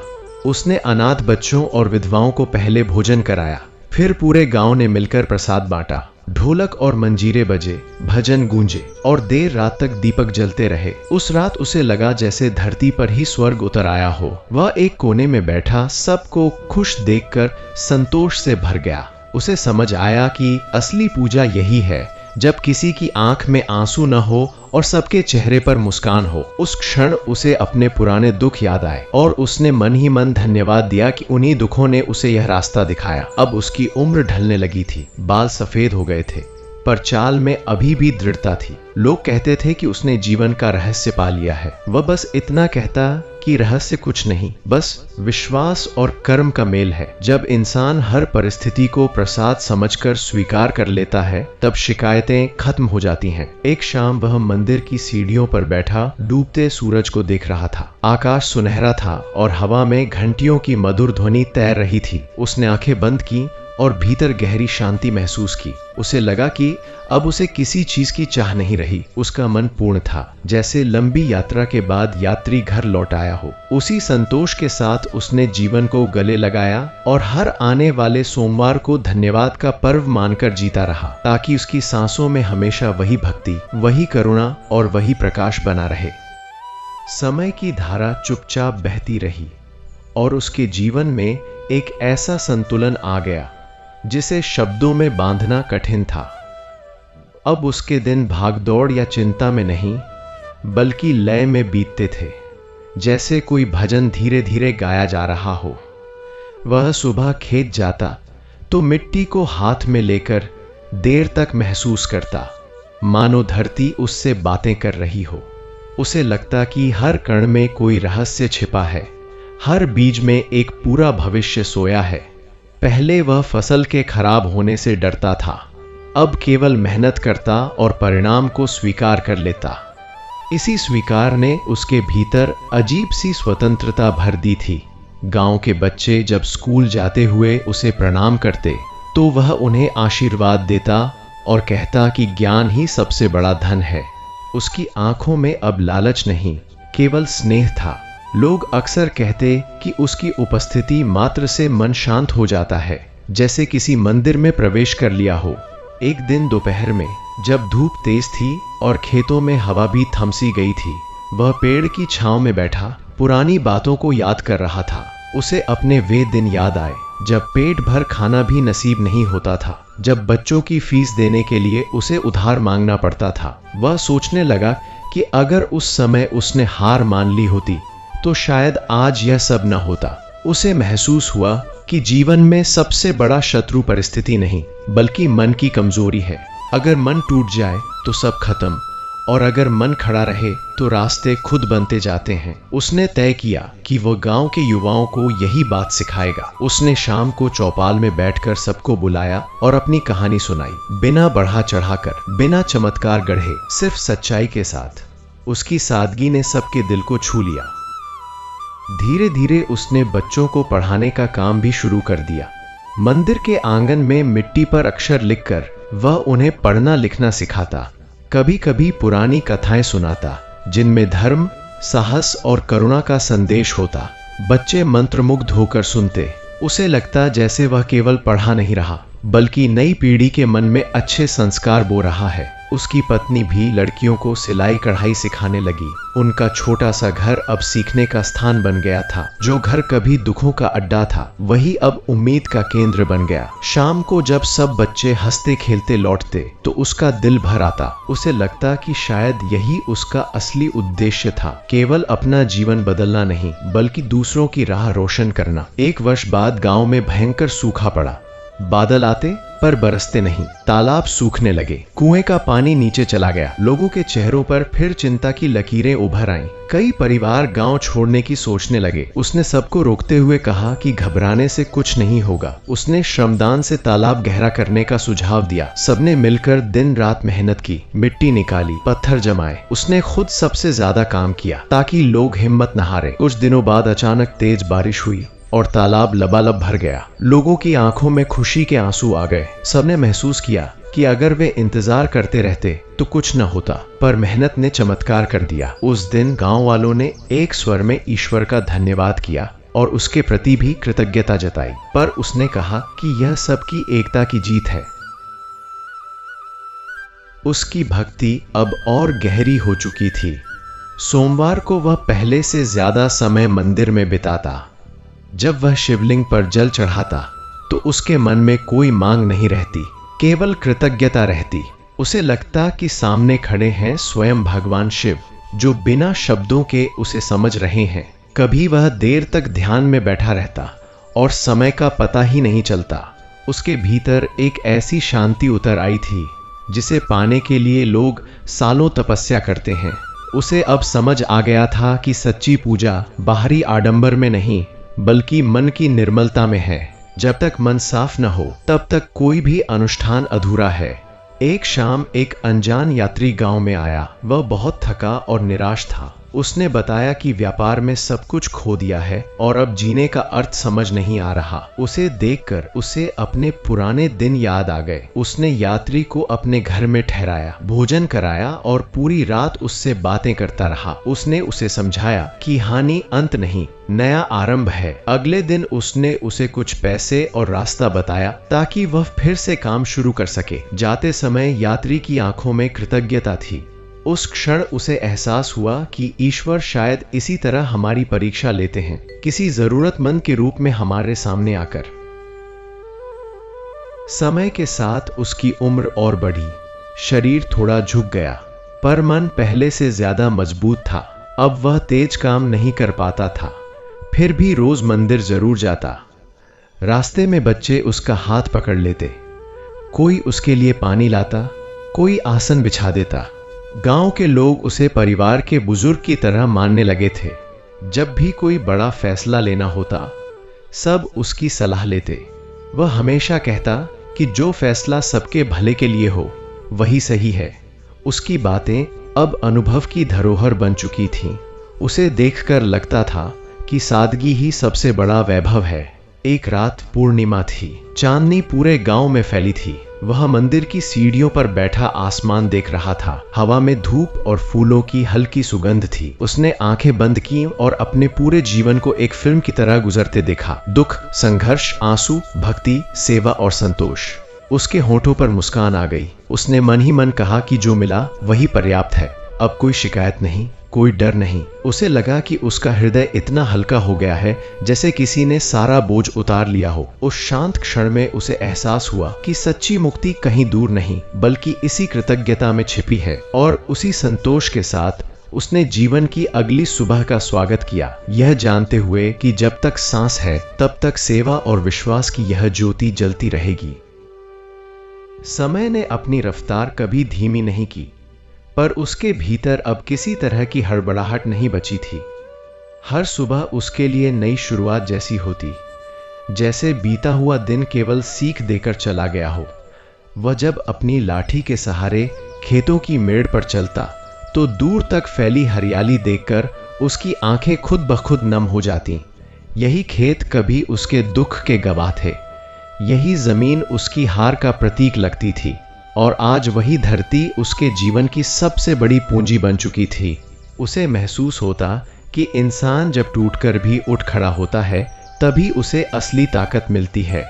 उसने अनाथ बच्चों और विधवाओं को पहले भोजन कराया, फिर पूरे गांव ने मिलकर प्रसाद बांटा। ढोलक और मंजीरे बजे, भजन गूंजे और देर रात तक दीपक जलते रहे। उस रात उसे लगा जैसे धरती पर ही स्वर्ग उतर आया हो। वह एक कोने में बैठा सबको खुश देखकर संतोष से भर गया। उसे समझ आया कि असली पूजा यही है, जब किसी की आंख में आंसू न हो और सबके चेहरे पर मुस्कान हो। उस क्षण उसे अपने पुराने दुख याद आए और उसने मन ही मन धन्यवाद दिया कि उन्हीं दुखों ने उसे यह रास्ता दिखाया। अब उसकी उम्र ढलने लगी थी, बाल सफेद हो गए थे, पर चाल में अभी भी दृढ़ता थी। लोग कहते थे कि उसने जीवन का रहस्य पा लिया है। वह बस इतना कहता कि रहस्य कुछ नहीं, बस विश्वास और कर्म का मेल है। जब इंसान हर परिस्थिति को प्रसाद समझकर स्वीकार कर लेता है, तब शिकायतें खत्म हो जाती हैं। एक शाम वह मंदिर की सीढ़ियों पर बैठा डूबते सूरज को देख रहा था। आकाश सुनहरा था और हवा में घंटियों की मधुर ध्वनि तैर रही थी। उसने आंखें बंद की और भीतर गहरी शांति महसूस की। उसे लगा कि अब उसे किसी चीज की चाह नहीं रही। उसका मन पूर्ण था, जैसे लंबी यात्रा के बाद यात्री घर लौट आया हो। उसी संतोष के साथ उसने जीवन को गले लगाया और हर आने वाले सोमवार को धन्यवाद का पर्व मानकर जीता रहा, ताकि उसकी सांसों में हमेशा वही भक्ति, वही करुणा और वही प्रकाश बना रहे। समय की धारा चुपचाप बहती रही और उसके जीवन में एक ऐसा संतुलन आ गया जिसे शब्दों में बांधना कठिन था। अब उसके दिन भागदौड़ या चिंता में नहीं, बल्कि लय में बीतते थे, जैसे कोई भजन धीरे धीरे गाया जा रहा हो। वह सुबह खेत जाता तो मिट्टी को हाथ में लेकर देर तक महसूस करता, मानो धरती उससे बातें कर रही हो। उसे लगता कि हर कण में कोई रहस्य छिपा है, हर बीज में एक पूरा भविष्य सोया है। पहले वह फसल के खराब होने से डरता था, अब केवल मेहनत करता और परिणाम को स्वीकार कर लेता। इसी स्वीकार ने उसके भीतर अजीब सी स्वतंत्रता भर दी थी। गांव के बच्चे जब स्कूल जाते हुए उसे प्रणाम करते तो वह उन्हें आशीर्वाद देता और कहता कि ज्ञान ही सबसे बड़ा धन है। उसकी आंखों में अब लालच नहीं, केवल स्नेह था। लोग अक्सर कहते कि उसकी उपस्थिति मात्र से मन शांत हो जाता है, जैसे किसी मंदिर में प्रवेश कर लिया हो। एक दिन दोपहर में जब धूप तेज थी और खेतों में हवा भी थमसी गई थी, वह पेड़ की छांव में बैठा पुरानी बातों को याद कर रहा था। उसे अपने वे दिन याद आए जब पेट भर खाना भी नसीब नहीं होता था, जब बच्चों की फीस देने के लिए उसे उधार मांगना पड़ता था। वह सोचने लगा कि अगर उस समय उसने हार मान ली होती तो शायद आज यह सब न होता। उसे महसूस हुआ कि जीवन में सबसे बड़ा शत्रु परिस्थिति नहीं, बल्कि मन की कमजोरी है। अगर मन टूट जाए तो सब खत्म, और अगर मन खड़ा रहे तो रास्ते खुद बनते जाते हैं। उसने तय किया कि वह गांव के युवाओं को यही बात सिखाएगा। उसने शाम को चौपाल में बैठकर सबको बुलाया और अपनी कहानी सुनाई, बिना बढ़ा चढ़ाकर, बिना चमत्कार गढ़े, सिर्फ सच्चाई के साथ। उसकी सादगी ने सबके दिल को छू लिया। धीरे धीरे उसने बच्चों को पढ़ाने का काम भी शुरू कर दिया। मंदिर के आंगन में मिट्टी पर अक्षर लिखकर वह उन्हें पढ़ना लिखना सिखाता। कभी कभी पुरानी कथाएं सुनाता जिनमें धर्म, साहस और करुणा का संदेश होता। बच्चे मंत्रमुग्ध होकर सुनते। उसे लगता जैसे वह केवल पढ़ा नहीं रहा, बल्कि नई पीढ़ी के मन में अच्छे संस्कार बो रहा है। उसकी पत्नी भी लड़कियों को सिलाई कढ़ाई सिखाने लगी। उनका छोटा सा घर अब सीखने का स्थान बन गया था। जो घर कभी दुखों का अड्डा था, वही अब उम्मीद का केंद्र बन गया। शाम को जब सब बच्चे हंसते खेलते लौटते तो उसका दिल भर आता। उसे लगता कि शायद यही उसका असली उद्देश्य था, केवल अपना जीवन बदलना नहीं, बल्कि दूसरों की राह रोशन करना। 1 वर्ष बाद गांव में भयंकर सूखा पड़ा। बादल आते पर बरसते नहीं। तालाब सूखने लगे, कुएं का पानी नीचे चला गया। लोगों के चेहरों पर फिर चिंता की लकीरें उभर आईं। कई परिवार गांव छोड़ने की सोचने लगे। उसने सबको रोकते हुए कहा कि घबराने से कुछ नहीं होगा। उसने श्रमदान से तालाब गहरा करने का सुझाव दिया। सबने मिलकर दिन रात मेहनत की, मिट्टी निकाली, पत्थर जमाए। उसने खुद सबसे ज्यादा काम किया ताकि लोग हिम्मत न हारे। कुछ दिनों बाद अचानक तेज बारिश हुई और तालाब लबालब भर गया। लोगों की आंखों में खुशी के आंसू आ गए। सबने महसूस किया कि अगर वे इंतजार करते रहते तो कुछ न होता, पर मेहनत ने चमत्कार कर दिया। उस दिन गांव वालों ने एक स्वर में ईश्वर का धन्यवाद किया और उसके प्रति भी कृतज्ञता जताई। पर उसने कहा कि यह सबकी एकता की जीत है। उसकी भक्ति अब और गहरी हो चुकी थी। सोमवार को वह पहले से ज्यादा समय मंदिर में बिताता। जब वह शिवलिंग पर जल चढ़ाता तो उसके मन में कोई मांग नहीं रहती, केवल कृतज्ञता रहती। उसे लगता कि सामने खड़े हैं स्वयं भगवान शिव, जो बिना शब्दों के उसे समझ रहे हैं। कभी वह देर तक ध्यान में बैठा रहता और समय का पता ही नहीं चलता। उसके भीतर एक ऐसी शांति उतर आई थी जिसे पाने के लिए लोग सालों तपस्या करते हैं। उसे अब समझ आ गया था कि सच्ची पूजा बाहरी आडंबर में नहीं, बल्कि मन की निर्मलता में है। जब तक मन साफ न हो तब तक कोई भी अनुष्ठान अधूरा है। एक शाम एक अनजान यात्री गांव में आया। वह बहुत थका और निराश था। उसने बताया कि व्यापार में सब कुछ खो दिया है और अब जीने का अर्थ समझ नहीं आ रहा। उसे देखकर उसे अपने पुराने दिन याद आ गए। उसने यात्री को अपने घर में ठहराया, भोजन कराया और पूरी रात उससे बातें करता रहा। उसने उसे समझाया कि हानि अंत नहीं, नया आरंभ है। अगले दिन उसने उसे कुछ पैसे और रास्ता बताया ताकि वह फिर से काम शुरू कर सके। जाते समय यात्री की आंखों में कृतज्ञता थी। उस क्षण उसे एहसास हुआ कि ईश्वर शायद इसी तरह हमारी परीक्षा लेते हैं, किसी जरूरतमंद के रूप में हमारे सामने आकर। समय के साथ उसकी उम्र और बढ़ी, शरीर थोड़ा झुक गया, पर मन पहले से ज्यादा मजबूत था। अब वह तेज काम नहीं कर पाता था, फिर भी रोज मंदिर जरूर जाता। रास्ते में बच्चे उसका हाथ पकड़ लेते, कोई उसके लिए पानी लाता, कोई आसन बिछा देता। गांव के लोग उसे परिवार के बुजुर्ग की तरह मानने लगे थे। जब भी कोई बड़ा फैसला लेना होता, सब उसकी सलाह लेते। वह हमेशा कहता कि जो फैसला सबके भले के लिए हो वही सही है। उसकी बातें अब अनुभव की धरोहर बन चुकी थीं। उसे देखकर लगता था कि सादगी ही सबसे बड़ा वैभव है। एक रात पूर्णिमा थी, चांदनी पूरे गांव में फैली थी। वह मंदिर की सीढ़ियों पर बैठा आसमान देख रहा था। हवा में धूप और फूलों की हल्की सुगंध थी। उसने आंखें बंद की और अपने पूरे जीवन को एक फिल्म की तरह गुजरते देखा। दुख, संघर्ष, आंसू, भक्ति, सेवा और संतोष। उसके होठों पर मुस्कान आ गई। उसने मन ही मन कहा कि जो मिला वही पर्याप्त है। अब कोई शिकायत नहीं, कोई डर नहीं। उसे लगा कि उसका हृदय इतना हल्का हो गया है जैसे किसी ने सारा बोझ उतार लिया हो। उस शांत क्षण में उसे एहसास हुआ कि सच्ची मुक्ति कहीं दूर नहीं बल्कि इसी कृतज्ञता में छिपी है। और उसी संतोष के साथ उसने जीवन की अगली सुबह का स्वागत किया, यह जानते हुए कि जब तक सांस है तब तक सेवा और विश्वास की यह ज्योति जलती रहेगी। समय ने अपनी रफ्तार कभी धीमी नहीं की, पर उसके भीतर अब किसी तरह की हड़बड़ाहट नहीं बची थी। हर सुबह उसके लिए नई शुरुआत जैसी होती, जैसे बीता हुआ दिन केवल सीख देकर चला गया हो। वह जब अपनी लाठी के सहारे खेतों की मेड़ पर चलता तो दूर तक फैली हरियाली देखकर उसकी आंखें खुद ब खुद नम हो जाती। यही खेत कभी उसके दुख के गवाह थे, यही जमीन उसकी हार का प्रतीक लगती थी, और आज वही धरती उसके जीवन की सबसे बड़ी पूंजी बन चुकी थी। उसे महसूस होता कि इंसान जब टूटकर भी उठ खड़ा होता है तभी उसे असली ताकत मिलती है।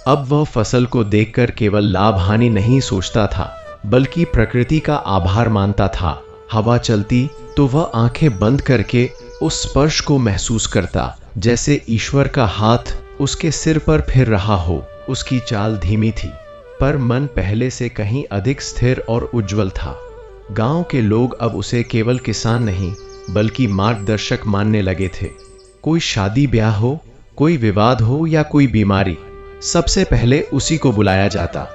अब वह फसल को देखकर केवल लाभ हानि नहीं सोचता था बल्कि प्रकृति का आभार मानता था। हवा चलती तो वह आंखें बंद करके उस स्पर्श को महसूस करता, जैसे ईश्वर का हाथ उसके सिर पर फिर रहा हो। उसकी चाल धीमी थी, पर मन पहले से कहीं अधिक स्थिर और उज्जवल था। गांव के लोग अब उसे केवल किसान नहीं बल्कि मार्गदर्शक मानने लगे थे। कोई शादी ब्याह हो, कोई विवाद हो या कोई बीमारी, सबसे पहले उसी को बुलाया जाता।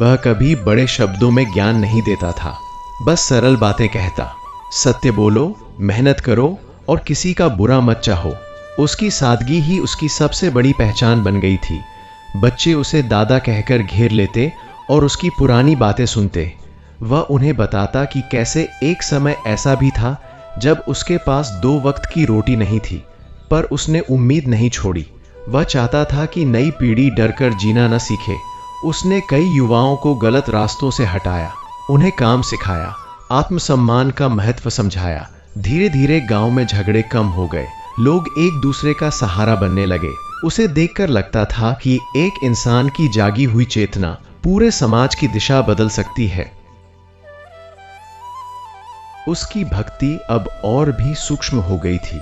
वह कभी बड़े शब्दों में ज्ञान नहीं देता था, बस सरल बातें कहता। सत्य बोलो, मेहनत करो और किसी का बुरा मत चाहो। उसकी सादगी ही उसकी सबसे बड़ी पहचान बन गई थी। बच्चे उसे दादा कहकर घेर लेते और उसकी पुरानी बातें सुनते। वह उन्हें बताता कि कैसे एक समय ऐसा भी था जब उसके पास 2 वक्त की रोटी नहीं थी, पर उसने उम्मीद नहीं छोड़ी। वह चाहता था कि नई पीढ़ी डरकर जीना न सीखे। उसने कई युवाओं को गलत रास्तों से हटाया, उन्हें काम सिखाया, आत्मसम्मान का महत्व समझाया। धीरे धीरे गांव में झगड़े कम हो गए, लोग एक दूसरे का सहारा बनने लगे। उसे देखकर लगता था कि एक इंसान की जागी हुई चेतना पूरे समाज की दिशा बदल सकती है। उसकी भक्ति अब और भी सूक्ष्म हो गई थी।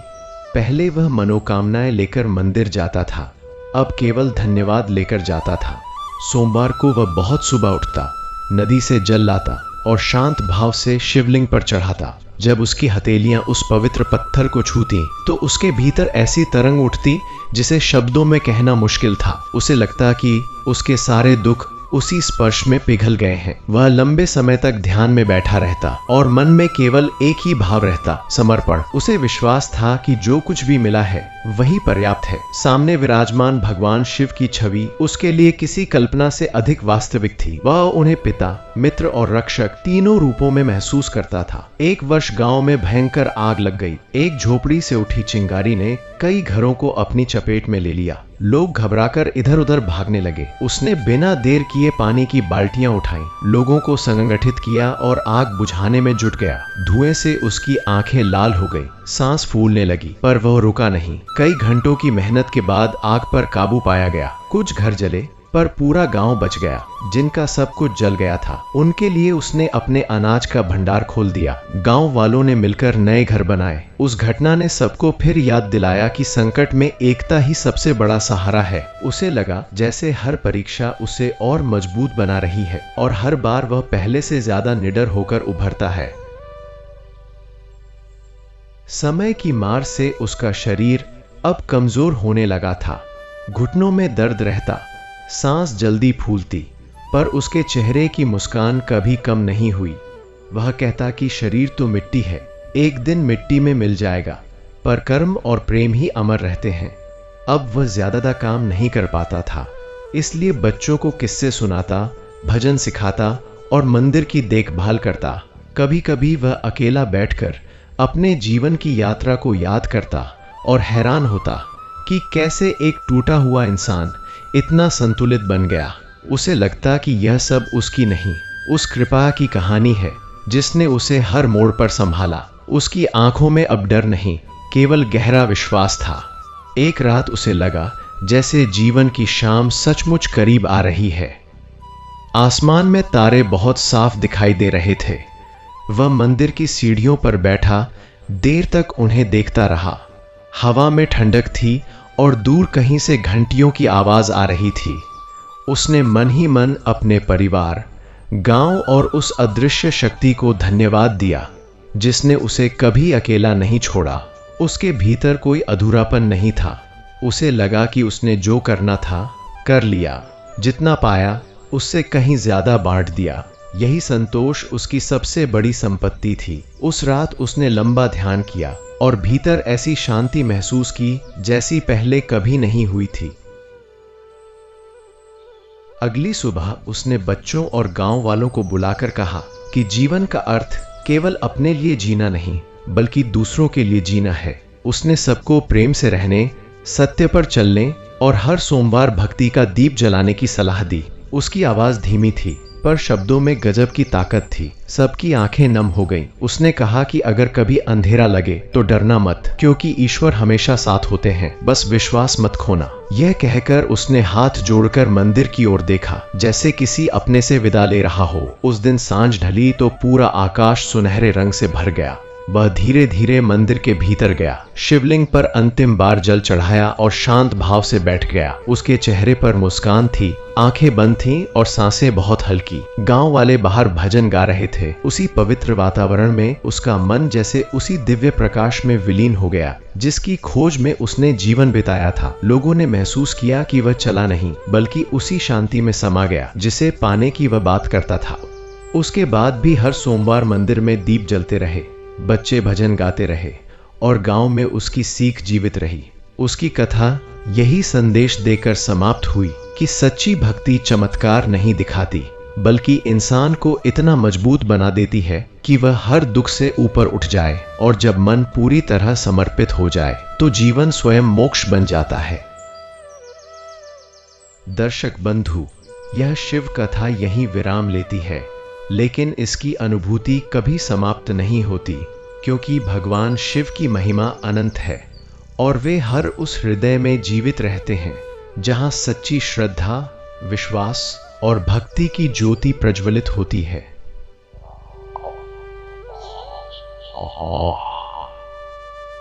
पहले वह मनोकामनाएं लेकर मंदिर जाता था, अब केवल धन्यवाद लेकर जाता था। सोमवार को वह बहुत सुबह उठता, नदी से जल लाता और शांत भाव से शिवलिंग पर चढ़ाता। जब उसकी हथेलियां उस पवित्र पत्थर को छूती तो उसके भीतर ऐसी तरंग उठती जिसे शब्दों में कहना मुश्किल था। उसे लगता कि उसके सारे दुख उसी स्पर्श में पिघल गए हैं। वह लंबे समय तक ध्यान में बैठा रहता और मन में केवल एक ही भाव रहता, समर्पण। उसे विश्वास था कि जो कुछ भी मिला है वही पर्याप्त है। सामने विराजमान भगवान शिव की छवि उसके लिए किसी कल्पना से अधिक वास्तविक थी। वह उन्हें पिता, मित्र और रक्षक तीनों रूपों में महसूस करता था। एक वर्ष गांव में भयंकर आग लग गई। एक झोपड़ी से उठी चिंगारी ने कई घरों को अपनी चपेट में ले लिया। लोग घबराकर इधर उधर भागने लगे। उसने बिना देर किए पानी की बाल्टियां उठाईं, लोगों को संगठित किया और आग बुझाने में जुट गया। धुएं से उसकी आंखें लाल हो गई, सांस फूलने लगी, पर वह रुका नहीं। कई घंटों की मेहनत के बाद आग पर काबू पाया गया। कुछ घर जले पर पूरा गांव बच गया। जिनका सब कुछ जल गया था उनके लिए उसने अपने अनाज का भंडार खोल दिया। गांव वालों ने मिलकर नए घर बनाए। उस घटना ने सबको फिर याद दिलाया कि संकट में एकता ही सबसे बड़ा सहारा है। उसे लगा जैसे हर परीक्षा उसे और मजबूत बना रही है और हर बार वह पहले से ज्यादा निडर होकर उभरता है। समय की मार से उसका शरीर अब कमजोर होने लगा था। घुटनों में दर्द रहता, सांस जल्दी फूलती, पर उसके चेहरे की मुस्कान कभी कम नहीं हुई। वह कहता कि शरीर तो मिट्टी है, एक दिन मिट्टी में मिल जाएगा, पर कर्म और प्रेम ही अमर रहते हैं। अब वह ज्यादा काम नहीं कर पाता था, इसलिए बच्चों को किस्से सुनाता, भजन सिखाता और मंदिर की देखभाल करता। कभी कभी वह अकेला बैठकर अपने जीवन की यात्रा को याद करता और हैरान होता कि कैसे एक टूटा हुआ इंसान इतना संतुलित बन गया। उसे लगता कि यह सब उसकी नहीं, उस कृपा की कहानी है जिसने उसे हर मोड़ पर संभाला। उसकी आंखों में अब डर नहीं, केवल गहरा विश्वास था। एक रात उसे लगा जैसे जीवन की शाम सचमुच करीब आ रही है। आसमान में तारे बहुत साफ दिखाई दे रहे थे। वह मंदिर की सीढ़ियों पर बैठा देर तक उन्हें देखता रहा। हवा में ठंडक थी और दूर कहीं से घंटियों की आवाज आ रही थी। उसने मन ही मन अपने परिवार, गांव और उस अदृश्य शक्ति को धन्यवाद दिया जिसने उसे कभी अकेला नहीं छोड़ा। उसके भीतर कोई अधूरापन नहीं था। उसे लगा कि उसने जो करना था कर लिया, जितना पाया उससे कहीं ज्यादा बांट दिया। यही संतोष उसकी सबसे बड़ी संपत्ति थी। उस रात उसने लंबा ध्यान किया और भीतर ऐसी शांति महसूस की जैसी पहले कभी नहीं हुई थी। अगली सुबह उसने बच्चों और गांव वालों को बुलाकर कहा कि जीवन का अर्थ केवल अपने लिए जीना नहीं, बल्कि दूसरों के लिए जीना है। उसने सबको प्रेम से रहने, सत्य पर चलने और हर सोमवार भक्ति का दीप जलाने की सलाह दी। उसकी आवाज धीमी थी, पर शब्दों में गजब की ताकत थी। सबकी आंखें नम हो गईं। उसने कहा कि अगर कभी अंधेरा लगे तो डरना मत, क्योंकि ईश्वर हमेशा साथ होते हैं, बस विश्वास मत खोना। यह कहकर उसने हाथ जोड़कर मंदिर की ओर देखा, जैसे किसी अपने से विदा ले रहा हो। उस दिन सांझ ढली तो पूरा आकाश सुनहरे रंग से भर गया। वह धीरे धीरे मंदिर के भीतर गया, शिवलिंग पर अंतिम बार जल चढ़ाया और शांत भाव से बैठ गया। उसके चेहरे पर मुस्कान थी, आंखें बंद थीं और सांसें बहुत हल्की। गांव वाले बाहर भजन गा रहे थे। उसी पवित्र वातावरण में उसका मन जैसे उसी दिव्य प्रकाश में विलीन हो गया जिसकी खोज में उसने जीवन बिताया था। लोगों ने महसूस किया कि वह चला नहीं, बल्कि उसी शांति में समा गया जिसे पाने की वह बात करता था। उसके बाद भी हर सोमवार मंदिर में दीप जलते रहे, बच्चे भजन गाते रहे और गांव में उसकी सीख जीवित रही। उसकी कथा यही संदेश देकर समाप्त हुई कि सच्ची भक्ति चमत्कार नहीं दिखाती, बल्कि इंसान को इतना मजबूत बना देती है कि वह हर दुख से ऊपर उठ जाए, और जब मन पूरी तरह समर्पित हो जाए तो जीवन स्वयं मोक्ष बन जाता है। दर्शक बंधु, यह शिव कथा यहीं विराम लेती है, लेकिन इसकी अनुभूति कभी समाप्त नहीं होती, क्योंकि भगवान शिव की महिमा अनंत है और वे हर उस हृदय में जीवित रहते हैं जहां सच्ची श्रद्धा, विश्वास और भक्ति की ज्योति प्रज्वलित होती है।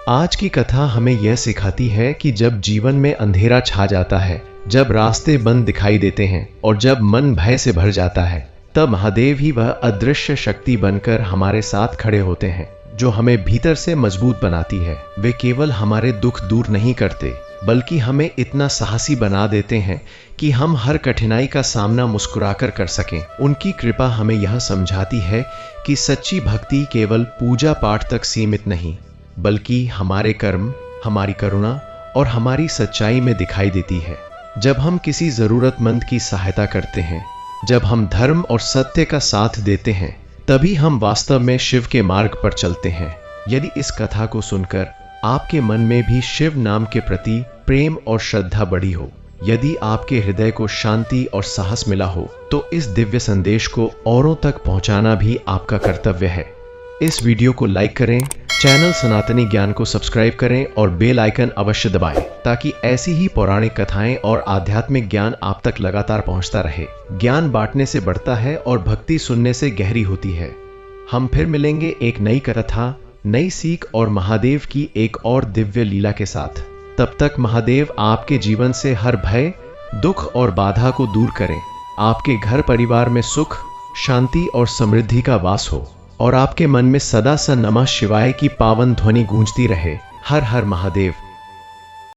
आज की कथा हमें यह सिखाती है कि जब जीवन में अंधेरा छा जाता है, जब रास्ते बंद दिखाई देते हैं और जब मन भय से भर जाता है, तब महादेव ही वह अदृश्य शक्ति बनकर हमारे साथ खड़े होते हैं। जो हमें भीतर से मजबूत बनाती है। वे केवल हमारे दुख दूर नहीं करते, बल्कि हमें इतना साहसी बना देते हैं कि हम हर कठिनाई का सामना मुस्कुराकर कर सकें। उनकी कृपा हमें यह समझाती है कि सच्ची भक्ति केवल पूजा पाठ तक सीमित नहीं, बल्कि हमारे कर्म, हमारी करुणा और हमारी सच्चाई में दिखाई देती है। जब हम किसी जरूरतमंद की सहायता करते हैं, जब हम धर्म और सत्य का साथ देते हैं, तभी हम वास्तव में शिव के मार्ग पर चलते हैं। यदि इस कथा को सुनकर आपके मन में भी शिव नाम के प्रति प्रेम और श्रद्धा बढ़ी हो, यदि आपके हृदय को शांति और साहस मिला हो, तो इस दिव्य संदेश को औरों तक पहुंचाना भी आपका कर्तव्य है। इस वीडियो को लाइक करें, चैनल सनातनी ज्ञान को सब्सक्राइब करें और बेल आइकन अवश्य दबाएं, ताकि ऐसी ही पौराणिक कथाएं और आध्यात्मिक ज्ञान आप तक लगातार पहुंचता रहे। ज्ञान बांटने से बढ़ता है और भक्ति सुनने से गहरी होती है। हम फिर मिलेंगे एक नई कथा, नई सीख और महादेव की एक और दिव्य लीला के साथ। तब तक महादेव आपके जीवन से हर भय, दुख और बाधा को दूर करें। आपके घर परिवार में सुख, शांति और समृद्धि का वास हो और आपके मन में सदा स नमः शिवाय की पावन ध्वनि गूंजती रहे। हर हर महादेव।